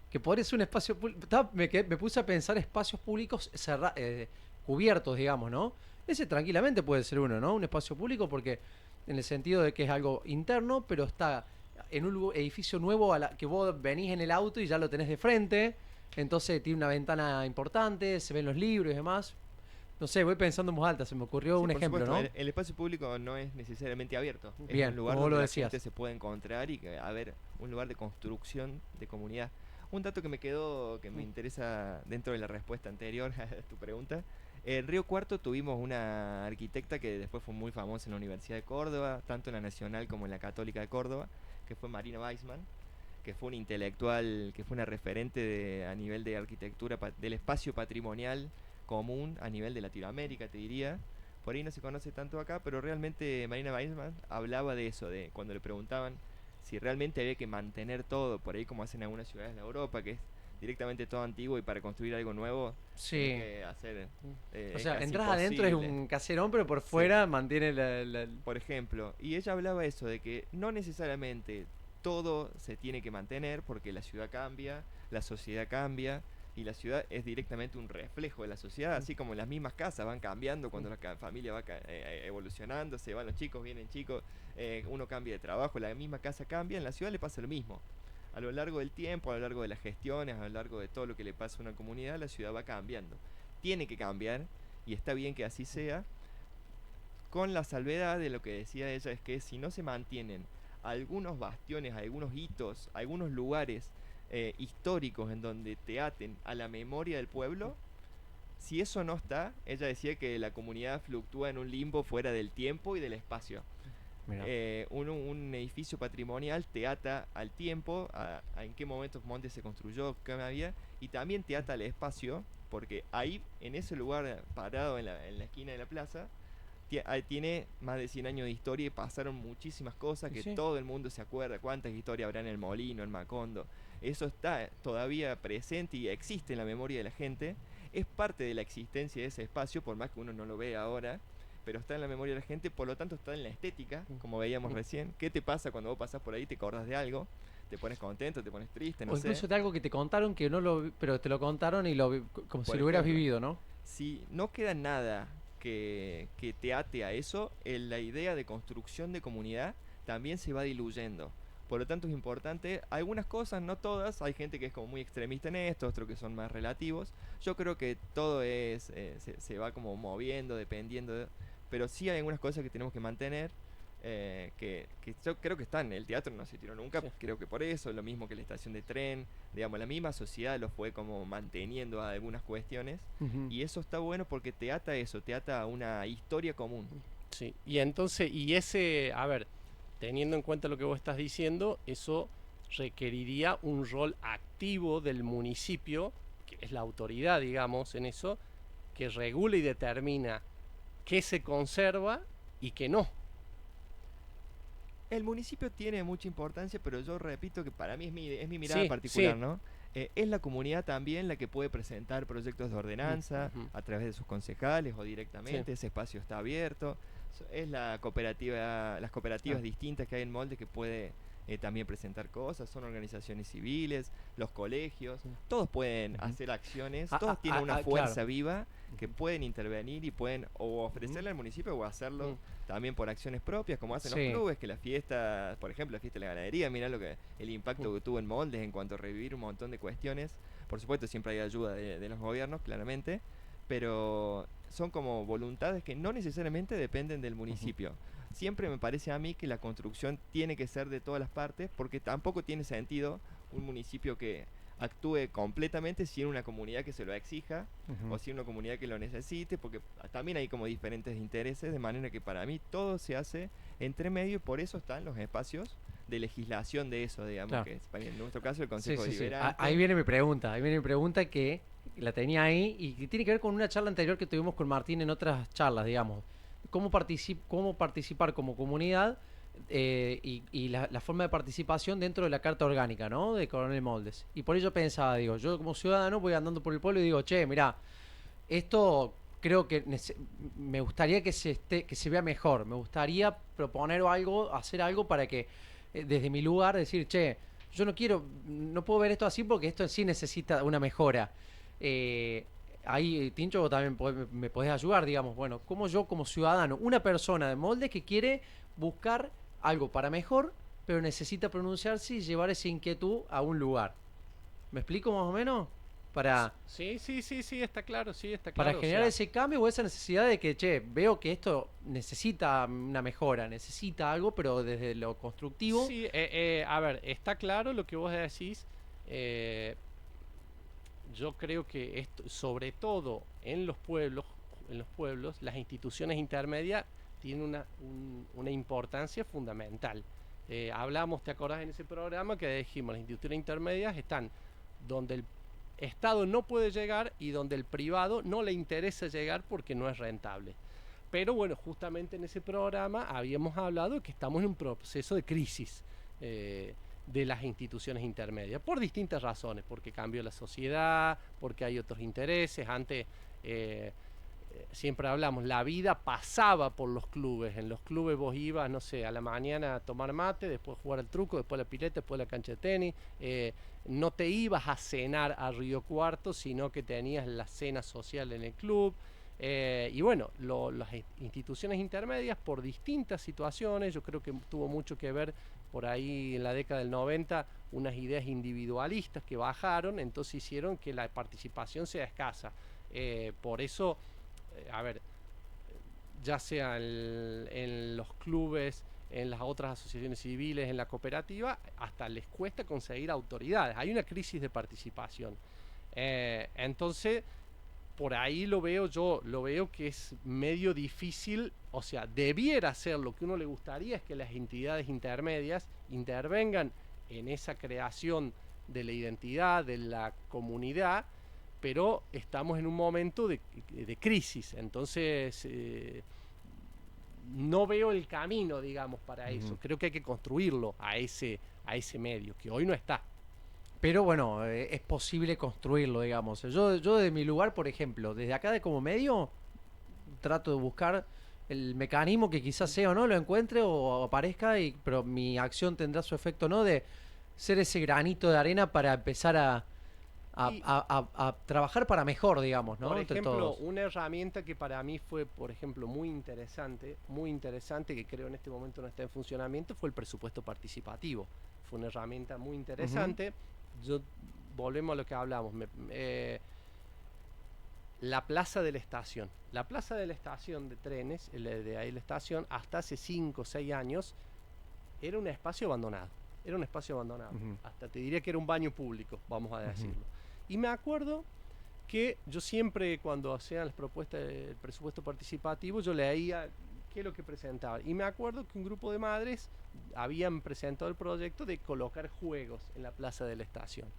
que podría ser un espacio público. Me puse a pensar espacios públicos cubiertos, digamos, ¿no? Ese tranquilamente puede ser uno, ¿no? Un espacio público porque en el sentido de que es algo interno, pero está en un edificio nuevo que vos venís en el auto y ya lo tenés de frente. Entonces tiene una ventana importante, se ven los libros y demás. No sé, voy pensando en voz alta, se me ocurrió Sí, un por ejemplo, supuesto, ¿no? el espacio público no es necesariamente abierto. Bien, Es un lugar como vos donde lo la decías. gente se puede encontrar y que, a ver, un lugar de construcción de comunidad. Un dato que me interesa dentro de la respuesta anterior a tu pregunta. En Río Cuarto tuvimos una arquitecta que después fue muy famosa en la Universidad de Córdoba, tanto en la Nacional como en la Católica de Córdoba, que fue Marina Weissman, que fue una intelectual, que fue una referente a nivel de arquitectura, del espacio patrimonial común a nivel de Latinoamérica, te diría. Por ahí no se conoce tanto acá, pero realmente Marina Weissman hablaba de eso, de cuando le preguntaban si realmente había que mantener todo, por ahí como hacen algunas ciudades de Europa, que es directamente todo antiguo, y para construir algo nuevo Sí. tenés que hacer... O es sea, casi entras adentro, es imposible. un caserón, pero por fuera mantiene Por ejemplo, y ella hablaba eso, de que no necesariamente todo se tiene que mantener, porque la ciudad cambia, la sociedad cambia, y la ciudad es directamente un reflejo de la sociedad, así como las mismas casas van cambiando cuando la familia va evolucionando, se van los chicos, vienen chicos, uno cambia de trabajo, la misma casa cambia, en la ciudad le pasa lo mismo. A lo largo del tiempo, a lo largo de las gestiones, a lo largo de todo lo que le pasa a una comunidad, la ciudad va cambiando. Tiene que cambiar, y está bien que así sea, con la salvedad de lo que decía ella, es que si no se mantienen algunos bastiones, algunos hitos, algunos lugares históricos en donde te aten a la memoria del pueblo, si eso no está, ella decía que la comunidad fluctúa en un limbo fuera del tiempo y del espacio. Un edificio patrimonial te ata al tiempo, a en qué momentos Montes se construyó, qué había, y también te ata al espacio, porque ahí, en ese lugar parado en la esquina de la plaza, tiene más de 100 años de historia, y pasaron muchísimas cosas que todo el mundo se acuerda. Cuántas historias habrá en el Molino, en Macondo. Eso está todavía presente y existe en la memoria de la gente. Es parte de la existencia de ese espacio, por más que uno no lo vea ahora, pero está en la memoria de la gente, por lo tanto está en la estética, como veíamos recién. ¿Qué te pasa cuando vos pasás por ahí, te acordás de algo? ¿Te pones contento, te pones triste? No o sé. incluso de algo que te contaron que no lo vi, pero te lo contaron y como si Por lo hubieras ejemplo, vivido, ¿no? si no queda nada que te ate a eso, la idea de construcción de comunidad también se va diluyendo. Por lo tanto es importante, algunas cosas, no todas, hay gente que es como muy extremista en esto, otros que son más relativos. Yo creo que todo se va como moviendo, dependiendo, pero sí hay algunas cosas que tenemos que mantener, que yo creo que están. El teatro no se tiró nunca, Sí. creo que por eso, lo mismo que la estación de tren, digamos, la misma sociedad lo fue como manteniendo a algunas cuestiones, Ujú. y eso está bueno porque te ata a eso, te ata a una historia común. Sí, y entonces, a ver, teniendo en cuenta lo que vos estás diciendo, eso requeriría un rol activo del municipio, que es la autoridad, digamos, en eso, que regula y determina qué se conserva y qué no. El municipio tiene mucha importancia, pero yo repito que para mí es mi mirada Sí, particular, sí. ¿no? Es la comunidad también la que puede presentar proyectos de ordenanza Ujú. a través de sus concejales o Sí. directamente, ese espacio está abierto. Es la cooperativa, las Ah, cooperativas distintas que hay en Molde que puede también presentar cosas, son organizaciones civiles, los colegios, sí. todos pueden Ujú. hacer acciones, Ah, todos tienen una claro. fuerza viva que Ujú. pueden intervenir y pueden o Ujú. ofrecerle al municipio o hacerlo Mm. también por acciones propias, como hacen los Sí. clubes, que la fiesta, por ejemplo, la fiesta de la ganadería, mirá el impacto que tuvo en Moldes en cuanto a revivir un montón de cuestiones. Por supuesto, siempre hay ayuda de los gobiernos, claramente, pero son como voluntades que no necesariamente dependen del Ujú. municipio. Siempre me parece a mí que la construcción tiene que ser de todas las partes, porque tampoco tiene sentido un municipio que actúe completamente sin una comunidad que se lo exija o Ujú. sin una comunidad que lo necesite, porque también hay como diferentes intereses, de manera que para mí todo se hace entre medio y por eso están los espacios de legislación de eso, digamos, Claro. que es en nuestro caso el Sí, Consejo sí, sí. Deliberante. Ahí viene mi pregunta que la tenía ahí y que tiene que ver con una charla anterior que tuvimos con Martín en otras charlas, digamos. Cómo participar como comunidad y la forma de participación dentro de la Carta Orgánica, ¿no? De Coronel Moldes. Y por ello pensaba, digo, yo como ciudadano voy andando por el pueblo y digo, che, mirá, esto creo que me gustaría que se vea mejor. Me gustaría proponer algo, hacer algo para que desde mi lugar decir, che, yo no puedo ver esto así porque esto en sí necesita una mejora. Eh, ahí, Tincho, vos también me podés ayudar, digamos, bueno, como yo como ciudadano, una persona de molde que quiere buscar algo para mejor, pero necesita pronunciarse y llevar esa inquietud a un lugar. ¿Me explico más o menos? Para, Sí, sí, sí, sí, está claro, sí, está para claro. O generar sea, ese cambio o esa necesidad de que, che, veo que esto necesita una mejora, necesita algo, pero desde lo constructivo. sí, a ver, está claro lo que vos decís. eh, yo creo que esto, sobre todo en los pueblos, las instituciones intermedias tienen una importancia fundamental. Hablamos, ¿te acordás en ese programa que dijimos, las instituciones intermedias están donde el Estado no puede llegar y donde el privado no le interesa llegar porque no es rentable? Pero bueno, justamente en ese programa habíamos hablado que estamos en un proceso de crisis de las instituciones intermedias, por distintas razones, porque cambió la sociedad, porque hay otros intereses. Antes, siempre hablamos, la vida pasaba por los clubes. En los clubes vos ibas, no sé, a la mañana a tomar mate, después jugar al truco, después la pileta, después la cancha de tenis. No te ibas a cenar a Río Cuarto, sino que tenías la cena social en el club. Y bueno, las instituciones intermedias por distintas situaciones, yo creo que tuvo mucho que ver por ahí en la década del 90 unas ideas individualistas que bajaron, entonces hicieron que la participación sea escasa. Por eso, a ver, ya sea en los clubes, en las otras asociaciones civiles, en la cooperativa, hasta les cuesta conseguir autoridades. Hay una crisis de participación. Entonces, por ahí lo veo que es medio difícil, o sea, debiera ser lo que uno le gustaría es que las entidades intermedias intervengan en esa creación de la identidad, de la comunidad, pero estamos en un momento de crisis, entonces no veo el camino, digamos, para eso. Ujú. Creo que hay que construirlo a ese medio, que hoy no está. Pero bueno, es posible construirlo, digamos. Yo de mi lugar, por ejemplo, desde acá de como medio, trato de buscar el mecanismo que quizás sea o no, lo encuentre o aparezca, pero mi acción tendrá su efecto, ¿no? De ser ese granito de arena para empezar a trabajar para mejor, digamos, ¿no? Por Entre ejemplo, todos. una herramienta que para mí fue, por ejemplo, muy interesante, que creo en este momento no está en funcionamiento, fue el presupuesto participativo. Fue una herramienta muy interesante. Yo, volvemos a lo que hablamos. La plaza de la estación. La plaza de la estación de trenes, de ahí la estación, hasta hace 5 o 6 años, era un espacio abandonado. Era un espacio abandonado. Hasta te diría que era un baño público, vamos a decirlo. Y me acuerdo que yo siempre, cuando hacían las propuestas del presupuesto participativo, yo leía qué es lo que presentaban. Y me acuerdo que un grupo de madres habían presentado el proyecto de colocar juegos en la plaza de la estación.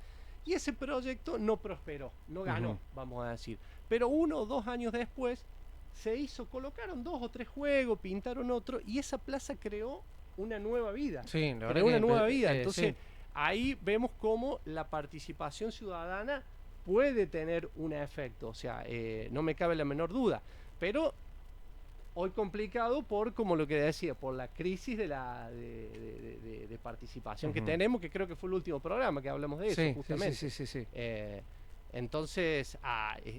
Y ese proyecto no prosperó, no ganó, vamos a decir. Pero 1 o 2 años después se hizo, colocaron 2 o 3 juegos, pintaron otro, y esa plaza creó una nueva vida. Sí, la verdad creó una que, nueva vida. Entonces, sí. ahí vemos cómo la participación ciudadana puede tener un efecto, o sea, no me cabe la menor duda. Pero hoy complicado por, como lo que decía, por la crisis de participación que tenemos, que creo que fue el último programa que hablamos de eso, justamente. Sí. Entonces,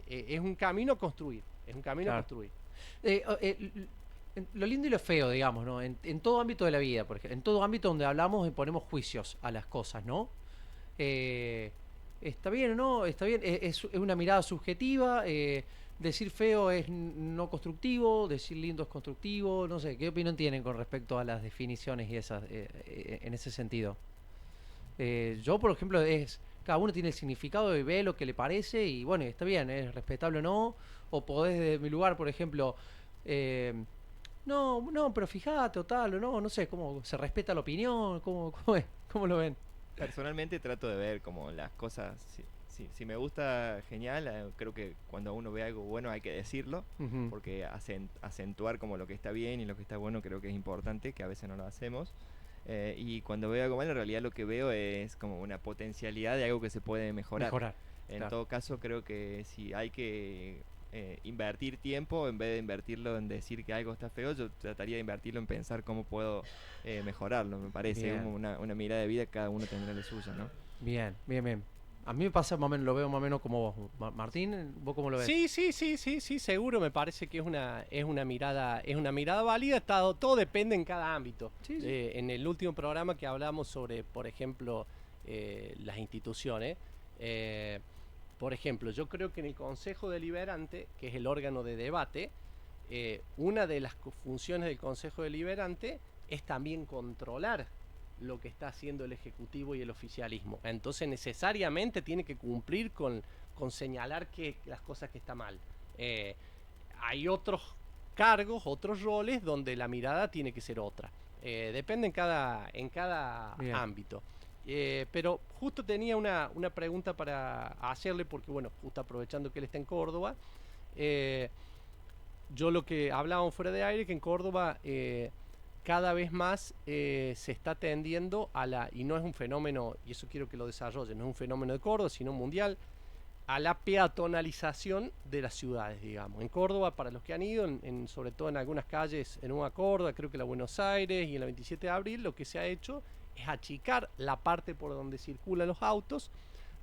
es un camino a construir, es un camino a construir. Lo lindo y lo feo, digamos, ¿no? En todo ámbito de la vida, por ejemplo, en todo ámbito donde hablamos y ponemos juicios a las cosas, ¿no? Está bien o no, está bien, es una mirada subjetiva, decir feo es no constructivo, decir lindo es constructivo, no sé, ¿qué opinión tienen con respecto a las definiciones y esas, en ese sentido? Yo, por ejemplo, cada uno tiene el significado y ve lo que le parece y bueno, está bien, es respetable o no, o podés desde mi lugar, por ejemplo, no, pero fíjate o tal, o no sé, cómo se respeta la opinión, cómo lo ven. Personalmente trato de ver como las cosas, si me gusta, genial, creo que cuando uno ve algo bueno hay que decirlo, porque acentuar como lo que está bien y lo que está bueno creo que es importante, que a veces no lo hacemos. Y cuando veo algo malo, en realidad lo que veo es como una potencialidad de algo que se puede mejorar. En todo caso, creo que si hay que invertir tiempo, en vez de invertirlo en decir que algo está feo, yo trataría de invertirlo en pensar cómo puedo mejorarlo. Me parece como una mirada de vida, cada uno tendrá la suya, ¿no? Bien. A mí me pasa más o menos, lo veo más o menos como vos. Martín, ¿vos cómo lo ves? Sí, seguro. Me parece que es una mirada válida. Todo depende en cada ámbito. Sí. En el último programa que hablamos sobre, por ejemplo, las instituciones, por ejemplo, yo creo que en el Consejo Deliberante, que es el órgano de debate, una de las funciones del Consejo Deliberante es también controlar lo que está haciendo el Ejecutivo y el oficialismo. Entonces necesariamente tiene que cumplir con señalar que las cosas que están mal. Hay otros cargos, otros roles donde la mirada tiene que ser otra. Depende en cada ámbito. Pero justo tenía una pregunta para hacerle, porque bueno, justo aprovechando que él está en Córdoba, yo lo que hablábamos fuera de aire, que en Córdoba cada vez más se está tendiendo y no es un fenómeno, y eso quiero que lo desarrolle, no es un fenómeno de Córdoba, sino mundial, a la peatonalización de las ciudades, digamos. En Córdoba, para los que han ido, sobre todo en algunas calles, en Nueva Córdoba, creo que la Buenos Aires y en la 27 de abril, lo que se ha hecho es achicar la parte por donde circulan los autos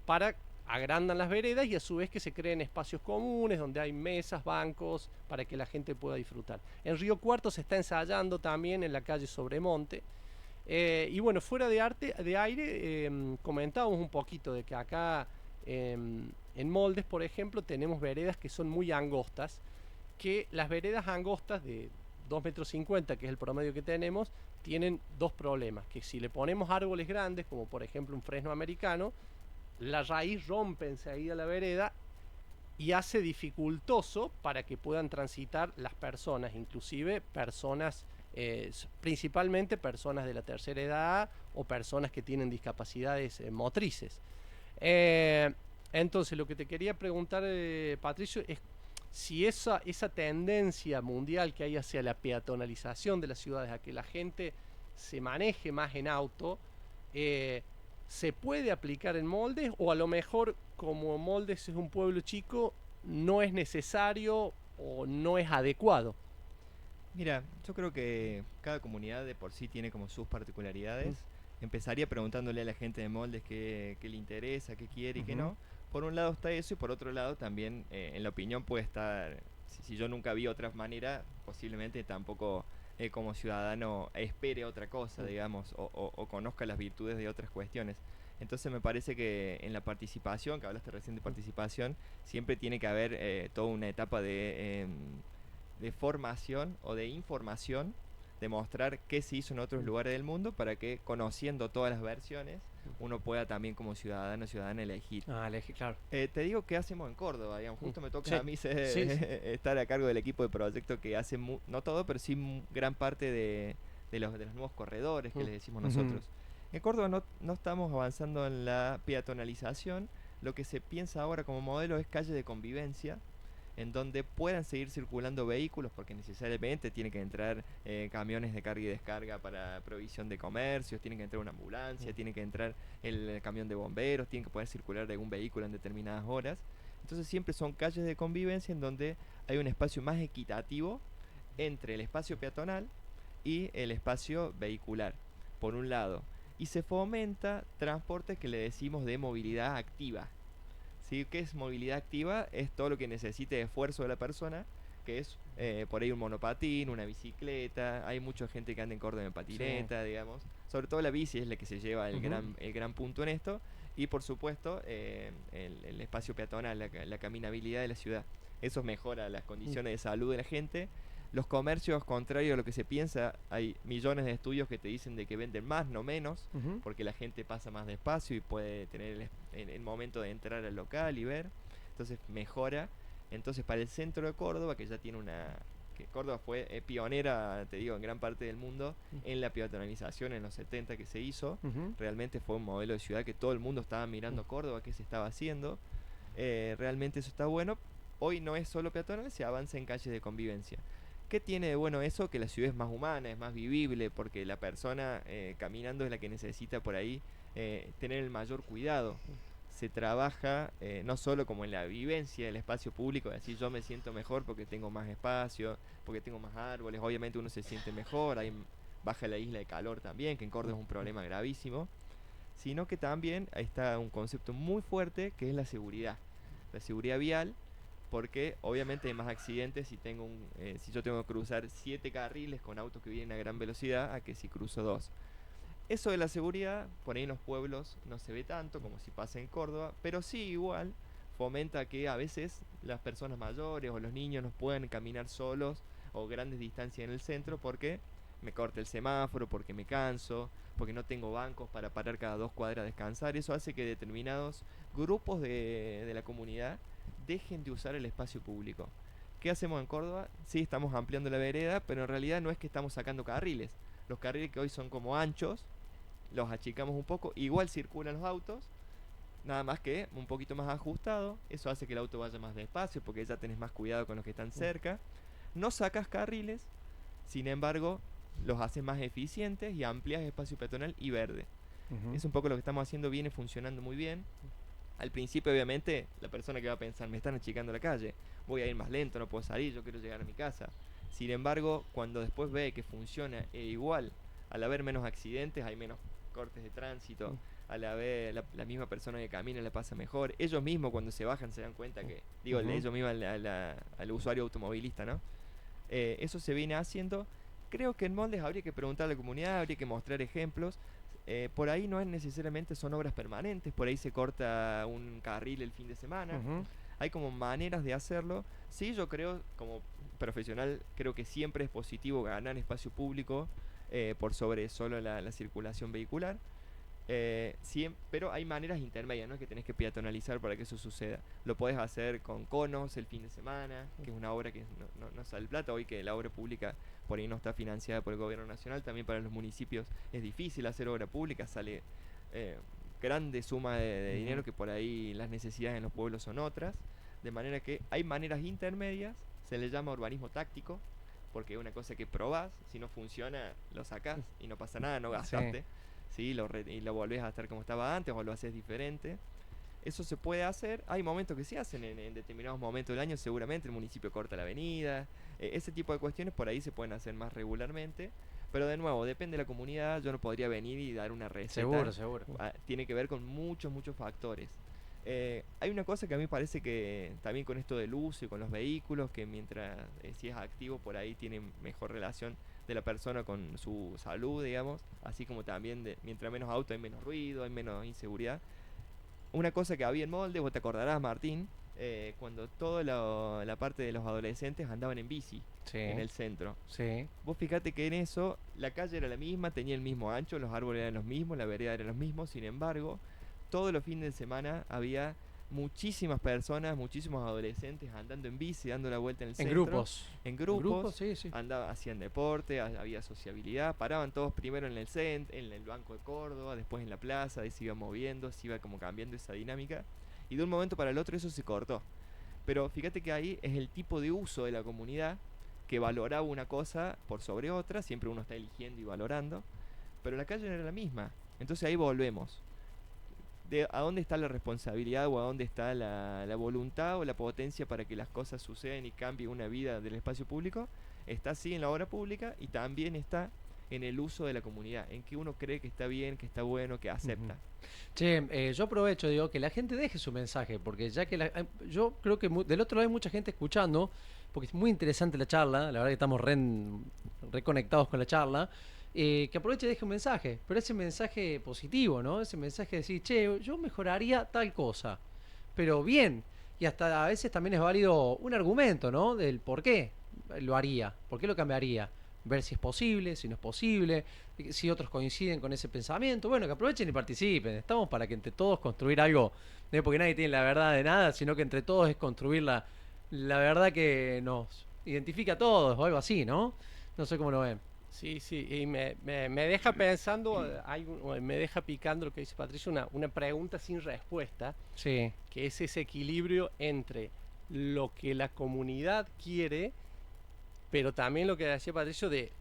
para agrandan las veredas y a su vez que se creen espacios comunes donde hay mesas, bancos para que la gente pueda disfrutar. En Río Cuarto se está ensayando también en la calle Sobremonte. Y bueno, fuera de aire, comentábamos un poquito de que acá en Moldes, por ejemplo, tenemos veredas que son muy angostas, que las veredas angostas de 2,50 metros, que es el promedio que tenemos, tienen dos problemas, que si le ponemos árboles grandes, como por ejemplo un fresno americano, la raíz rompe enseguida la vereda y hace dificultoso para que puedan transitar las personas, inclusive personas, principalmente personas de la tercera edad o personas que tienen discapacidades motrices. Entonces lo que te quería preguntar, Patricio, es si esa tendencia mundial que hay hacia la peatonalización de las ciudades, a que la gente se maneje más en auto, ¿se puede aplicar en Moldes? O a lo mejor, como Moldes es un pueblo chico, no es necesario o no es adecuado. Mira, yo creo que cada comunidad de por sí tiene como sus particularidades. Empezaría preguntándole a la gente de Moldes qué le interesa, qué quiere y qué no. por un lado está eso y por otro lado también en la opinión puede estar, si yo nunca vi otra manera, posiblemente tampoco como ciudadano espere otra cosa, digamos, o conozca las virtudes de otras cuestiones. Entonces me parece que en la participación, que hablaste recién de participación, siempre tiene que haber toda una etapa de formación o de información, de mostrar qué se hizo en otros lugares del mundo para que, conociendo todas las versiones, uno pueda también como ciudadano o ciudadana elegir. Elegir, claro. Te digo qué hacemos en Córdoba, digamos. Justo me toca Sí. a mí Sí. estar a cargo del equipo de proyecto que hace, no todo, pero sí gran parte de los nuevos corredores que les decimos nosotros. En Córdoba no estamos avanzando en la peatonalización. Lo que se piensa ahora como modelo es calle de convivencia, en donde puedan seguir circulando vehículos, porque necesariamente tienen que entrar camiones de carga y descarga para provisión de comercios, tiene que entrar una ambulancia, tiene que entrar el camión de bomberos, tiene que poder circular algún vehículo en determinadas horas. Entonces siempre son calles de convivencia en donde hay un espacio más equitativo entre el espacio peatonal y el espacio vehicular, por un lado. Y se fomenta transportes que le decimos de movilidad activa. ¿Sí? ¿Qué es movilidad activa? Es todo lo que necesite esfuerzo de la persona, que es por ahí un monopatín, una bicicleta. Hay mucha gente que anda en Córdoba en patineta, digamos. Sobre todo la bici es la que se lleva el gran punto en esto. Y por supuesto el espacio peatonal, la caminabilidad de la ciudad. Eso mejora las condiciones de salud de la gente. Los comercios, contrario a lo que se piensa, hay millones de estudios que te dicen de que venden más, no menos, porque la gente pasa más despacio y puede tener el momento de entrar al local y ver. Entonces mejora. Entonces para el centro de Córdoba, que ya tiene que Córdoba fue pionera, te digo, en gran parte del mundo en la peatonalización en los 70 que se hizo. Realmente fue un modelo de ciudad que todo el mundo estaba mirando Córdoba, qué se estaba haciendo. Realmente eso está bueno. Hoy no es solo peatonal, se avanza en calles de convivencia. ¿Qué tiene de bueno eso? Que la ciudad es más humana, es más vivible, porque la persona caminando es la que necesita por ahí tener el mayor cuidado. Se trabaja no solo como en la vivencia del espacio público, es decir, yo me siento mejor porque tengo más espacio, porque tengo más árboles, obviamente uno se siente mejor, baja la isla de calor también, que en Córdoba es un problema gravísimo, sino que también ahí está un concepto muy fuerte que es la seguridad vial, porque obviamente hay más accidentes si si yo tengo que cruzar 7 carriles con autos que vienen a gran velocidad a que si cruzo 2. Eso de la seguridad, por ahí en los pueblos no se ve tanto como si pasa en Córdoba, pero sí igual fomenta que a veces las personas mayores o los niños no puedan caminar solos o grandes distancias en el centro porque me corta el semáforo, porque me canso, porque no tengo bancos para parar cada 2 cuadras a descansar. Eso hace que determinados grupos de la comunidad dejen de usar el espacio público. ¿Qué hacemos en Córdoba? Sí, estamos ampliando la vereda, pero en realidad no es que estamos sacando carriles. Los carriles que hoy son como anchos, los achicamos un poco, igual circulan los autos, nada más que un poquito más ajustado. Eso hace que el auto vaya más despacio porque ya tenés más cuidado con los que están cerca. No sacas carriles, sin embargo, los haces más eficientes y amplias espacio peatonal y verde. Es un poco lo que estamos haciendo, viene funcionando muy bien. Al principio, obviamente, la persona que va a pensar, me están achicando la calle, voy a ir más lento, no puedo salir, yo quiero llegar a mi casa. Sin embargo, cuando después ve que funciona igual, al haber menos accidentes, hay menos cortes de tránsito, al haber la misma persona que camina le pasa mejor. Ellos mismos cuando se bajan se dan cuenta que, digo, ellos mismos al usuario automovilista, ¿no? Eso se viene haciendo. Creo que en moldes habría que preguntar a la comunidad, habría que mostrar ejemplos. Por ahí no es necesariamente son obras permanentes, por ahí se corta un carril el fin de semana. Hay como maneras de hacerlo. Sí, yo creo, como profesional, creo que siempre es positivo ganar espacio público por sobre solo la circulación vehicular. Pero hay maneras intermedias, ¿no? Que tenés que peatonalizar para que eso suceda. Lo podés hacer con conos el fin de semana, que es una obra que no sale plata. Hoy que la obra pública por ahí no está financiada por el gobierno nacional, también para los municipios es difícil hacer obra pública, sale grande suma de dinero, que por ahí las necesidades en los pueblos son otras. De manera que hay maneras intermedias, se le llama urbanismo táctico, porque es una cosa que probás, si no funciona lo sacás y no pasa nada, no gastaste. Sí, y lo volvés a estar como estaba antes o lo haces diferente. Eso se puede hacer. Hay momentos que se hacen en determinados momentos del año, seguramente el municipio corta la avenida. Ese tipo de cuestiones por ahí se pueden hacer más regularmente. Pero de nuevo, depende de la comunidad. Yo no podría venir y dar una receta. Seguro. Tiene que ver con muchos factores. Hay una cosa que a mí parece que también con esto del uso y con los vehículos, que mientras si es activo por ahí tiene mejor relación de la persona con su salud, digamos, así como también mientras menos auto hay menos ruido, hay menos inseguridad. Una cosa que había en Molde, vos te acordarás, Martín, cuando toda la parte de los adolescentes andaban en bici Sí, en el centro. sí. Vos fíjate que en eso la calle era la misma, tenía el mismo ancho, los árboles eran los mismos, la vereda eran los mismos, sin embargo, todos los fines de semana había muchísimas personas, muchísimos adolescentes andando en bici, dando la vuelta en el En centro. grupos. En En grupos, sí, sí. hacían deporte, había sociabilidad, paraban todos primero en el centro, en el Banco de Córdoba, después en la plaza, y se iba moviendo, se iba como cambiando esa dinámica, y de un momento para el otro eso se cortó. Pero fíjate que ahí es el tipo de uso de la comunidad que valoraba una cosa por sobre otra, siempre uno está eligiendo y valorando, pero la calle no era la misma. Entonces ahí volvemos. ¿A dónde está la responsabilidad o a dónde está la voluntad o la potencia para que las cosas sucedan y cambie una vida del espacio público? Está sí en la obra pública y también está en el uso de la comunidad, en que uno cree que está bien, que está bueno, que acepta. Che, yo aprovecho, digo, que la gente deje su mensaje, porque ya que yo creo que del otro lado hay mucha gente escuchando, porque es muy interesante la charla, la verdad que estamos reconectados con la charla, que aproveche y deje un mensaje, pero ese mensaje positivo, ¿no? Ese mensaje de decir, che, yo mejoraría tal cosa, pero bien, y hasta a veces también es válido un argumento, ¿no? Del por qué lo haría, por qué lo cambiaría, ver si es posible, si no es posible, si otros coinciden con ese pensamiento, bueno, que aprovechen y participen. Estamos para que entre todos construir algo, no es porque nadie tiene la verdad de nada, sino que entre todos es construir la verdad que nos identifica a todos o algo así, ¿no? No sé cómo lo ven. Sí, sí, y me deja pensando, me deja picando lo que dice Patricio, una pregunta sin respuesta, Sí. que es ese equilibrio entre lo que la comunidad quiere, pero también lo que decía Patricio de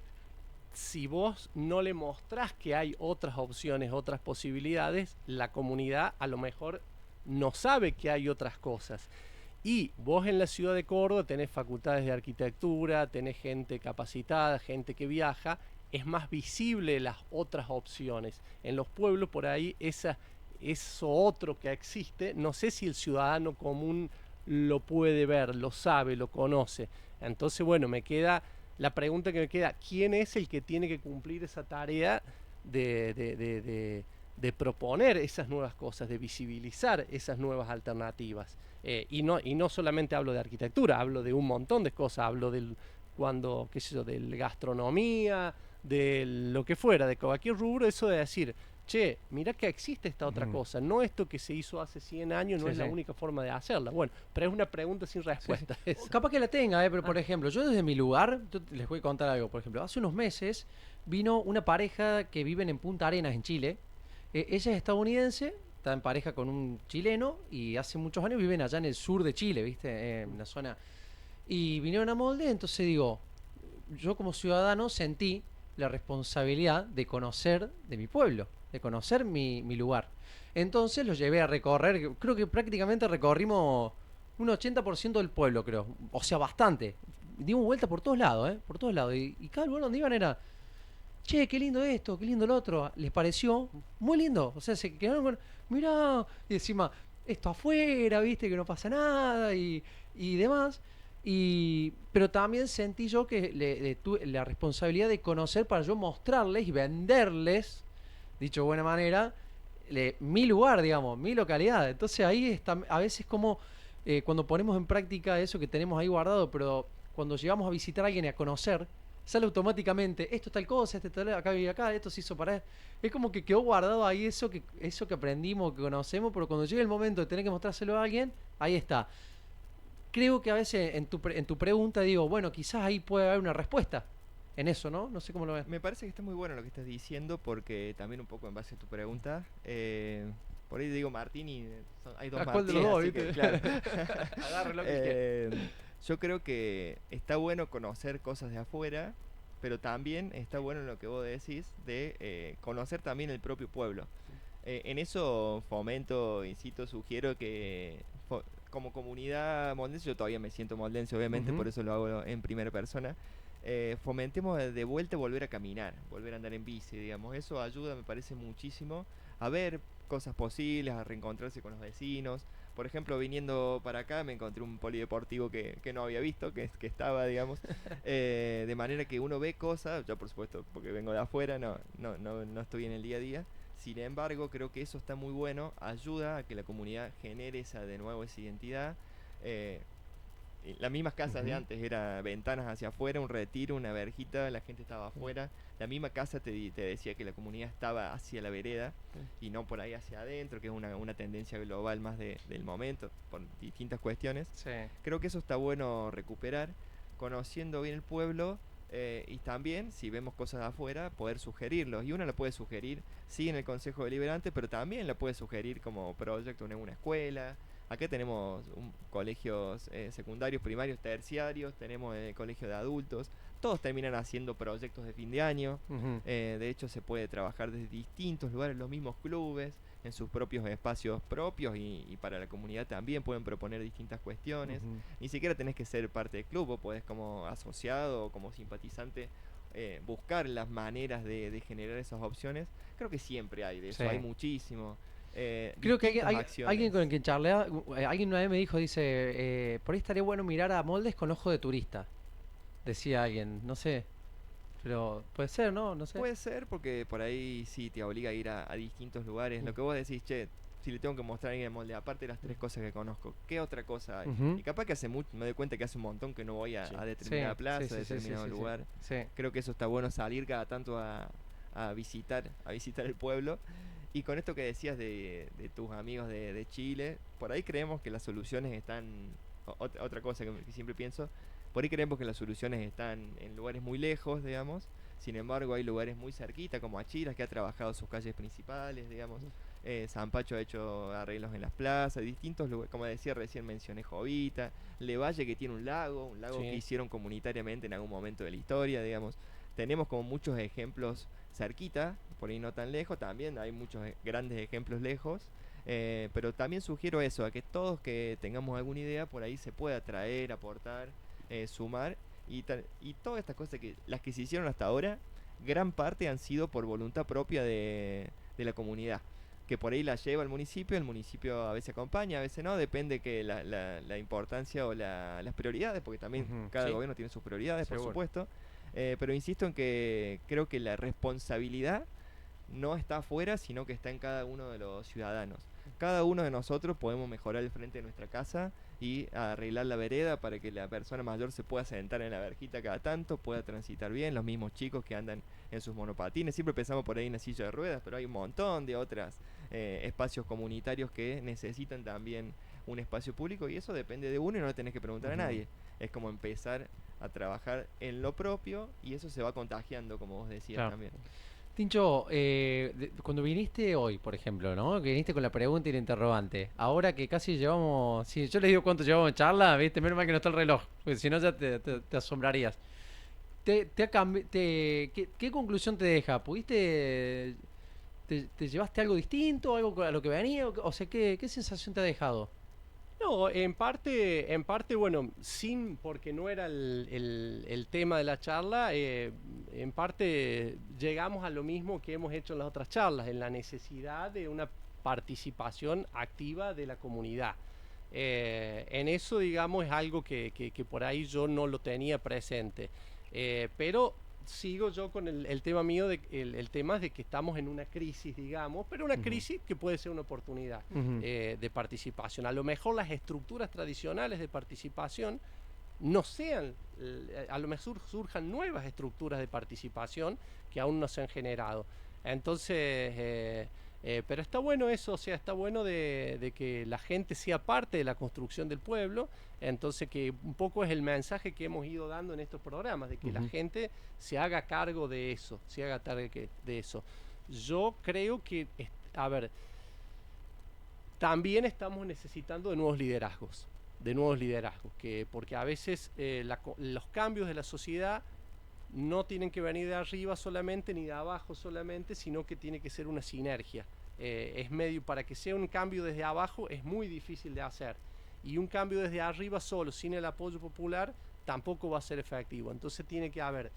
si vos no le mostrás que hay otras opciones, otras posibilidades, la comunidad a lo mejor no sabe que hay otras cosas. Y vos en la ciudad de Córdoba tenés facultades de arquitectura, tenés gente capacitada, gente que viaja, es más visible las otras opciones. En los pueblos por ahí eso otro que existe, no sé si el ciudadano común lo puede ver, lo sabe, lo conoce. Entonces, bueno, la pregunta que me queda, ¿quién es el que tiene que cumplir esa tarea de proponer esas nuevas cosas, de visibilizar esas nuevas alternativas? Y no solamente hablo de arquitectura, hablo de un montón de cosas, hablo qué sé yo, de gastronomía, de lo que fuera, de cualquier rubro, eso de decir, che, mirá que existe esta otra cosa, no esto que se hizo hace 100 años, no Sí, es la sí. única forma de hacerla. Bueno, pero es una pregunta sin respuesta. O esa. capaz que la tenga, pero por ejemplo, yo desde mi lugar, les voy a contar algo, por ejemplo, hace unos meses vino una pareja que viven en Punta Arenas, en Chile. Ella es estadounidense, está en pareja con un chileno y hace muchos años viven allá en el sur de Chile, ¿viste? En la zona. Y vinieron a Molde, entonces digo, yo como ciudadano sentí la responsabilidad de conocer de mi pueblo, de conocer mi lugar. Entonces los llevé a recorrer, creo que prácticamente recorrimos un 80% del pueblo, creo. O sea, bastante. Dimos vuelta por todos lados, ¿eh? Por todos lados. Y cada lugar donde iban era, che, qué lindo esto, qué lindo lo otro. Les pareció muy lindo. O sea, se quedaron con, mirá, y encima, esto afuera, viste, que no pasa nada y demás. Pero también sentí yo que tuve la responsabilidad de conocer para yo mostrarles y venderles, dicho de buena manera, mi lugar, digamos, mi localidad. Entonces ahí está, a veces como cuando ponemos en práctica eso que tenemos ahí guardado, pero cuando llegamos a visitar a alguien y a conocer, sale automáticamente, esto es tal cosa, este tal, acá y acá, esto se hizo para... Es como que quedó guardado ahí eso que aprendimos, que conocemos, pero cuando llega el momento de tener que mostrárselo a alguien, ahí está. Creo que a veces en tu pregunta digo, bueno, quizás ahí puede haber una respuesta en eso, ¿no? No sé cómo lo ves. Me parece que está muy bueno lo que estás diciendo porque también un poco en base a tu pregunta, por ahí digo Martín y hay dos ¿A cuál de Martínez, los dos, así que, viste? claro. Agarre lo que quiera. Yo creo que está bueno conocer cosas de afuera, pero también está bueno lo que vos decís de conocer también el propio pueblo. En eso fomento, incito, sugiero que como comunidad moldense, yo todavía me siento moldense obviamente, Ujú. por eso lo hago en primera persona, fomentemos de vuelta volver a caminar, volver a andar en bici, digamos. Eso ayuda, me parece muchísimo a ver cosas posibles, a reencontrarse con los vecinos. Por ejemplo, viniendo para acá me encontré un polideportivo que no había visto, que estaba, digamos. De manera que uno ve cosas, yo por supuesto, porque vengo de afuera, no estoy en el día a día. Sin embargo, creo que eso está muy bueno, ayuda a que la comunidad genere de nuevo esa identidad. Eh, las mismas casas de antes, era ventanas hacia afuera, un retiro, una verjita, la gente estaba afuera. La misma casa te decía que la comunidad estaba hacia la vereda y no por ahí hacia adentro, que es una tendencia global más del momento, por distintas cuestiones. Sí. Creo que eso está bueno recuperar, conociendo bien el pueblo. Y también, si vemos cosas de afuera, poder sugerirlos. Y uno lo puede sugerir, sí, en el Consejo Deliberante, pero también lo puede sugerir como proyecto en una escuela. Acá tenemos colegios secundarios, primarios, terciarios, tenemos el colegio de adultos. Todos terminan haciendo proyectos de fin de año. De hecho, se puede trabajar desde distintos lugares, los mismos clubes, en sus propios espacios propios y para la comunidad también pueden proponer distintas cuestiones. Ni siquiera tenés que ser parte del club, vos podés como asociado o como simpatizante buscar las maneras de generar esas opciones. Creo que siempre hay de eso, Sí. hay muchísimo. Creo que Distintas acciones. alguien con el que charlé, alguien una vez me dijo, dice, por ahí estaría bueno mirar a Moldes con ojo de turista. Decía alguien, no sé. Pero puede ser, ¿no? No sé. Puede ser porque por ahí sí te obliga a ir a distintos lugares. Lo que vos decís, che, si le tengo que mostrar a alguien el molde, aparte de las 3 cosas que conozco, ¿qué otra cosa hay? Ujú. Y capaz que hace mucho, me doy cuenta que hace un montón que no voy a determinada Sí, plaza, sí, a sí, sí, determinado sí, sí, lugar. sí. Creo que eso está bueno, salir cada tanto a visitar el pueblo. Y con esto que decías de tus amigos de Chile, por ahí creemos que las soluciones están, otra cosa que siempre pienso, por ahí creemos que las soluciones están en lugares muy lejos, digamos. Sin embargo, hay lugares muy cerquita, como Achiras, que ha trabajado sus calles principales, digamos. San Pacho ha hecho arreglos en las plazas, distintos lugares, como decía recién mencioné Jovita, Levalle, que tiene un lago Sí. que hicieron comunitariamente en algún momento de la historia, digamos. Tenemos como muchos ejemplos cerquita, por ahí no tan lejos, también hay muchos grandes ejemplos lejos. Pero también sugiero eso, a que todos que tengamos alguna idea por ahí se pueda traer, aportar, sumar y todas estas cosas las que se hicieron hasta ahora, gran parte han sido por voluntad propia de la comunidad, que por ahí la lleva el municipio a veces acompaña, a veces no, depende que la importancia o las prioridades, porque también cada Sí. gobierno tiene sus prioridades, por Seguro. supuesto. Pero insisto en que creo que la responsabilidad no está afuera, sino que está en cada uno de los ciudadanos. Cada uno de nosotros podemos mejorar el frente de nuestra casa y arreglar la vereda para que la persona mayor se pueda sentar en la verjita cada tanto, pueda transitar bien, los mismos chicos que andan en sus monopatines. Siempre pensamos por ahí en la silla de ruedas, pero hay un montón de otros espacios comunitarios que necesitan también un espacio público y eso depende de uno y no le tenés que preguntar a nadie. Es como empezar a trabajar en lo propio y eso se va contagiando, como vos decías. Claro. También. Tincho, cuando viniste hoy, por ejemplo, ¿no? Que viniste con la pregunta y el interrogante. Ahora que casi llevamos... Si yo les digo cuánto llevamos en charla, ¿viste? Menos mal que no está el reloj, porque si no ya te asombrarías. ¿Qué conclusión te deja? ¿Pudiste... ¿Te llevaste algo distinto, algo a lo que venía? O sea, ¿qué sensación te ha dejado? No, en parte, bueno, porque no era el tema de la charla, en parte llegamos a lo mismo que hemos hecho en las otras charlas, en la necesidad de una participación activa de la comunidad. En eso, digamos, es algo que por ahí yo no lo tenía presente. Pero sigo yo con el tema mío, el tema de que estamos en una crisis, digamos, pero una crisis que puede ser una oportunidad de participación. A lo mejor las estructuras tradicionales de participación no sean, a lo mejor surjan nuevas estructuras de participación que aún no se han generado. Entonces, pero está bueno eso, o sea, está bueno de que la gente sea parte de la construcción del pueblo. Entonces, que un poco es el mensaje que hemos ido dando en estos programas, de que la gente se haga cargo de eso, de eso. Yo creo que, a ver, también estamos necesitando de nuevos liderazgos, porque a veces los cambios de la sociedad no tienen que venir de arriba solamente, ni de abajo solamente, sino que tiene que ser una sinergia. Para que sea un cambio desde abajo es muy difícil de hacer. Y un cambio desde arriba solo, sin el apoyo popular, tampoco va a ser efectivo. Entonces tiene que haber,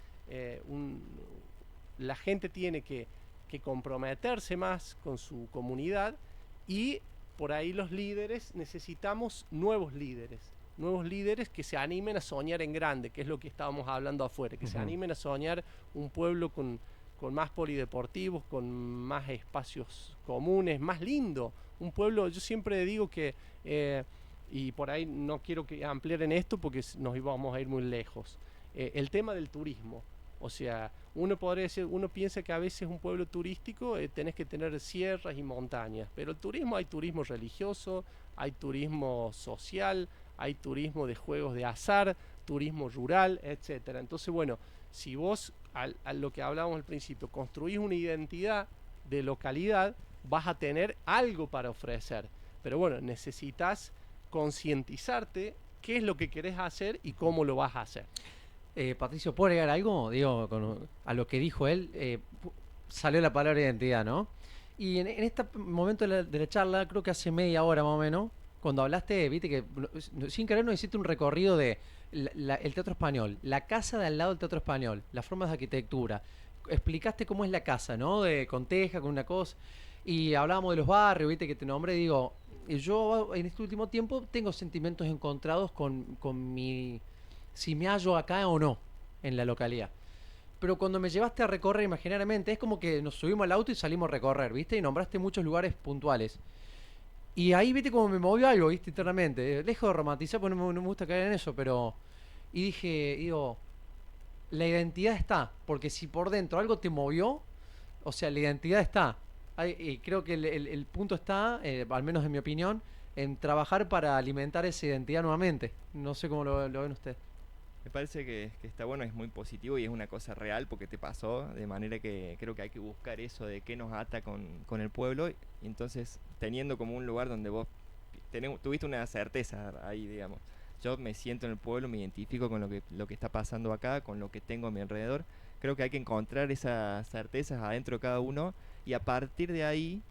la gente tiene que que comprometerse más con su comunidad, y por ahí los líderes necesitamos nuevos líderes que se animen a soñar en grande, que es lo que estábamos hablando afuera, que se animen a soñar un pueblo con más polideportivos, con más espacios comunes, más lindo. Un pueblo, yo siempre digo que, y por ahí no quiero que ampliar en esto porque nos íbamos a ir muy lejos, el tema del turismo. O sea, uno podría decir, uno piensa que a veces un pueblo turístico tenés que tener sierras y montañas, pero el turismo, hay turismo religioso, hay turismo social, hay turismo de juegos de azar, turismo rural, etcétera. Entonces, bueno, si vos, a lo que hablábamos al principio, construís una identidad de localidad, vas a tener algo para ofrecer. Pero bueno, necesitas concientizarte qué es lo que querés hacer y cómo lo vas a hacer. Patricio, ¿puedo agregar algo? Digo, a lo que dijo él, salió la palabra identidad, ¿no? Y en este momento de la charla, creo que hace media hora más o menos, cuando hablaste, viste que sin querer nos hiciste un recorrido de el Teatro Español, la casa de al lado del Teatro Español, las formas de arquitectura. Explicaste cómo es la casa, ¿no? Con teja, con una cosa. Y hablábamos de los barrios, viste, que te nombré, digo, yo en este último tiempo tengo sentimientos encontrados con si me hallo acá o no en la localidad. Pero cuando me llevaste a recorrer imaginariamente, es como que nos subimos al auto y salimos a recorrer, ¿viste? Y nombraste muchos lugares puntuales. Y ahí, ¿viste? Como me movió algo, ¿viste? Internamente. Lejos de romantizar, porque no me gusta caer en eso, pero... Y dije, digo, la identidad está. Porque si por dentro algo te movió, o sea, la identidad está. Y creo que el punto está, al menos en mi opinión, en trabajar para alimentar esa identidad nuevamente. No sé cómo lo ven ustedes. Me parece que está bueno, es muy positivo y es una cosa real porque te pasó, de manera que creo que hay que buscar eso de qué nos ata con el pueblo, y entonces teniendo como un lugar donde vos tuviste una certeza ahí, digamos. Yo me siento en el pueblo, me identifico con lo que está pasando acá, con lo que tengo a mi alrededor. Creo que hay que encontrar esas certezas adentro de cada uno y a partir de ahí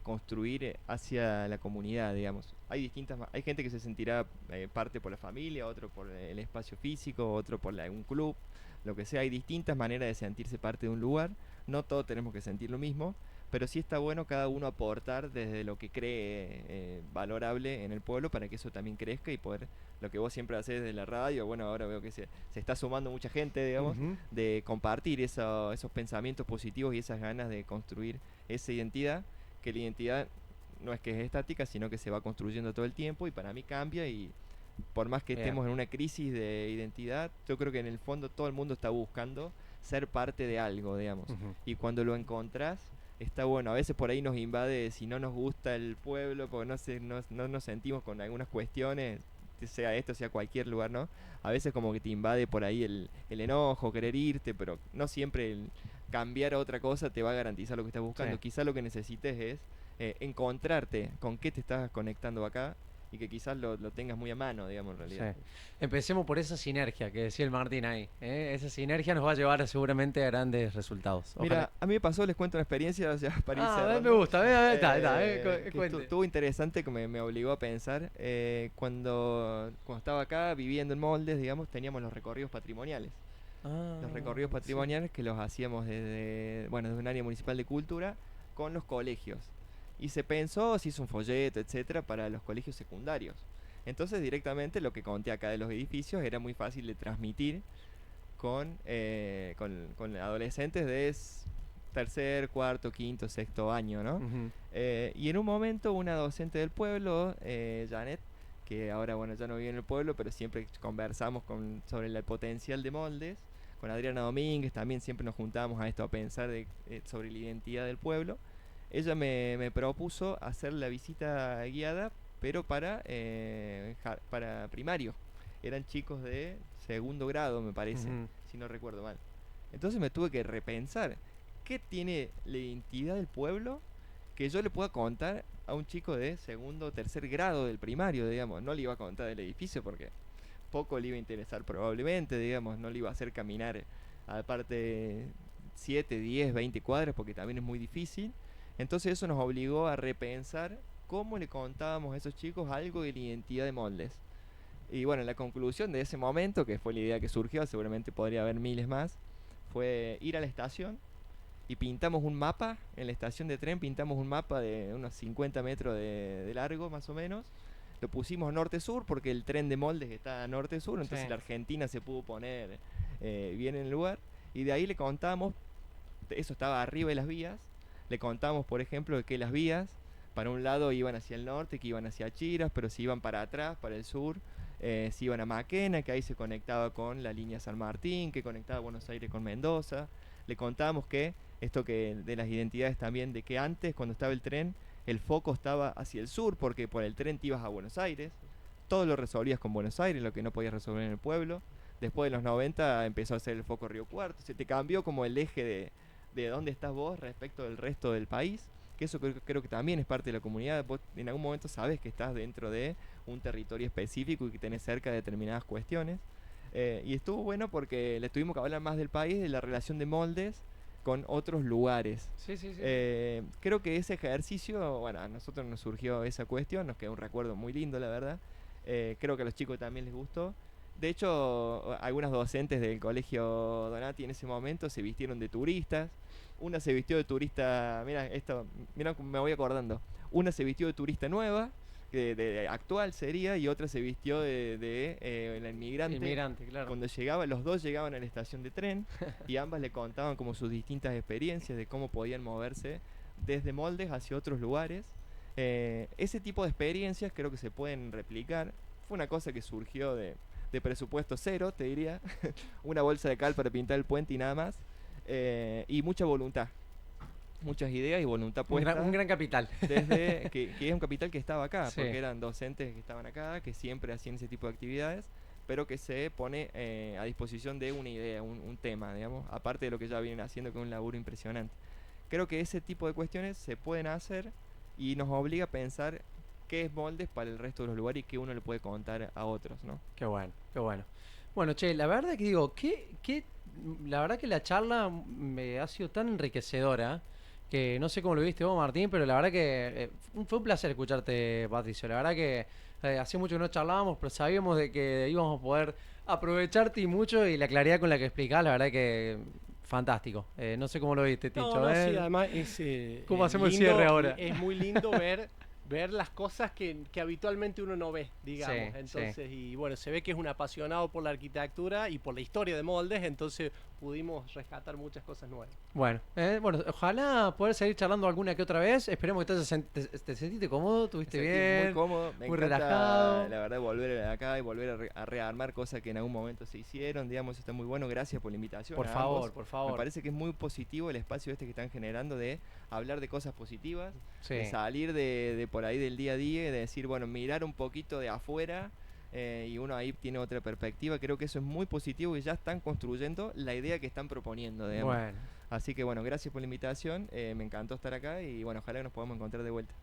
construir hacia la comunidad, digamos. Hay gente que se sentirá parte por la familia, otro por el espacio físico, otro por un club, lo que sea. Hay distintas maneras de sentirse parte de un lugar. No todos tenemos que sentir lo mismo, pero sí está bueno cada uno aportar desde lo que cree valorable en el pueblo para que eso también crezca y poder, lo que vos siempre haces desde la radio, bueno, ahora veo que se está sumando mucha gente, digamos, de compartir esos pensamientos positivos y esas ganas de construir esa identidad, que la identidad no es que es estática, sino que se va construyendo todo el tiempo y para mí cambia, y por más que estemos en una crisis de identidad, yo creo que en el fondo todo el mundo está buscando ser parte de algo, digamos. Y cuando lo encontrás, está bueno. A veces por ahí nos invade, si no nos gusta el pueblo, porque no nos sentimos con algunas cuestiones, sea esto, sea cualquier lugar, ¿no? A veces como que te invade por ahí el enojo, querer irte, pero no siempre el cambiar a otra cosa te va a garantizar lo que estás buscando. Sí. Quizás lo que necesites es encontrarte con qué te estás conectando acá y que quizás lo tengas muy a mano, digamos, en realidad. Sí. Empecemos por esa sinergia que decía el Martín ahí. Esa sinergia nos va a llevar seguramente a grandes resultados. Ojalá. Mira, a mí me pasó, les cuento una experiencia ya para ir cerrando. Me gusta, estuvo interesante, que me obligó a pensar. Cuando estaba acá viviendo en Moldes, digamos, teníamos los recorridos patrimoniales. Los recorridos patrimoniales, sí, que los hacíamos desde un área municipal de cultura con los colegios. Y se pensó, se hizo un folleto, etcétera, para los colegios secundarios. Entonces directamente lo que conté acá de los edificios era muy fácil de transmitir con adolescentes de tercer, cuarto, quinto, sexto año, ¿no? Y en un momento una docente del pueblo, Janet, que ahora ya no vive en el pueblo, pero siempre conversamos sobre el potencial de Moldes, con Adriana Domínguez también siempre nos juntábamos a esto, a pensar sobre la identidad del pueblo. Ella me propuso hacer la visita guiada, pero para primario. Eran chicos de segundo grado, me parece, si no recuerdo mal. Entonces me tuve que repensar, ¿qué tiene la identidad del pueblo que yo le pueda contar a un chico de segundo o tercer grado del primario, digamos? No le iba a contar del edificio porque poco le iba a interesar probablemente, digamos, no le iba a hacer caminar aparte 7, 10, 20 cuadras porque también es muy difícil. Entonces eso nos obligó a repensar cómo le contábamos a esos chicos algo de la identidad de Moldes. Y bueno, la conclusión de ese momento, que fue la idea que surgió, seguramente podría haber miles más, fue ir a la estación y pintamos un mapa en la estación de tren, pintamos un mapa de unos 50 metros de largo más o menos. Lo pusimos norte-sur porque el tren de moldes está norte-sur, entonces Sí. la Argentina se pudo poner bien en el lugar. Y de ahí le contamos, eso estaba arriba de las vías, le contamos, por ejemplo, que las vías para un lado iban hacia el norte, que iban hacia Chiras, pero si iban para atrás, para el sur, si iban a Maquena, que ahí se conectaba con la línea San Martín, que conectaba Buenos Aires con Mendoza. Le contamos que esto que de las identidades también, de que antes, cuando estaba el tren, el foco estaba hacia el sur, porque por el tren te ibas a Buenos Aires. Todo lo resolvías con Buenos Aires, lo que no podías resolver en el pueblo. Después de los 90 empezó a ser el foco Río Cuarto. Se te cambió como el eje de dónde estás vos respecto del resto del país. Que eso creo que también es parte de la comunidad. Vos en algún momento sabes que estás dentro de un territorio específico y que tenés cerca de determinadas cuestiones. Y estuvo bueno porque le tuvimos que hablar más del país, de la relación de moldes con otros lugares. Sí, sí, sí. Creo que ese ejercicio, bueno, a nosotros nos surgió esa cuestión, nos quedó un recuerdo muy lindo, la verdad. Creo que a los chicos también les gustó. De hecho, algunas docentes del colegio Donati en ese momento se vistieron de turistas. Una se vistió de turista, mira esto, mira, me voy acordando. Una se vistió de turista nueva, de actual sería, y otra se vistió de la inmigrante. Inmigrante, claro. Cuando llegaba, los dos llegaban a la estación de tren y ambas le contaban como sus distintas experiencias de cómo podían moverse desde moldes hacia otros lugares. Ese tipo de experiencias creo que se pueden replicar. Fue una cosa que surgió de presupuesto cero, te diría. Una bolsa de cal para pintar el puente y nada más. Y mucha voluntad. Muchas ideas y voluntad puesta. Un gran capital. Desde que es un capital que estaba acá, Sí. porque eran docentes que estaban acá, que siempre hacían ese tipo de actividades, pero que se pone a disposición de una idea, un tema, digamos, aparte de lo que ya vienen haciendo, que es un laburo impresionante. Creo que ese tipo de cuestiones se pueden hacer y nos obliga a pensar qué es moldes para el resto de los lugares y qué uno le puede contar a otros, ¿no? Qué bueno, qué bueno. Bueno, che, la verdad que digo, la verdad que la charla me ha sido tan enriquecedora que no sé cómo lo viste vos, Martín, pero la verdad que fue un placer escucharte, Patricio. La verdad que hacía mucho que no charlábamos, pero sabíamos de que íbamos a poder aprovecharte y mucho y la claridad con la que explicás, la verdad que fantástico. No sé cómo lo viste, No, Ticho. no, sí, además es, ¿Cómo hacemos el lindo, cierre ahora? es muy lindo ver las cosas que habitualmente uno no ve, digamos. Sí, Entonces, y bueno, se ve que es un apasionado por la arquitectura y por la historia de moldes, entonces pudimos rescatar muchas cosas nuevas. Bueno, ojalá poder seguir charlando alguna que otra vez. Esperemos que te sentiste cómodo, tuviste Me sentí bien. muy cómodo, me muy encanta, relajado. la verdad, volver acá y volver a rearmar cosas que en algún momento se hicieron, digamos, está muy bueno. Gracias por la invitación. Por a favor, ambos. por favor. Me parece que es muy positivo el espacio este que están generando de hablar de cosas positivas, Sí. de salir de por ahí del día a día y de decir, bueno, mirar un poquito de afuera. Y uno ahí tiene otra perspectiva. Creo que eso es muy positivo y ya están construyendo la idea que están proponiendo, digamos. Bueno. Así que bueno, gracias por la invitación. Me encantó estar acá y bueno, ojalá que nos podamos encontrar de vuelta.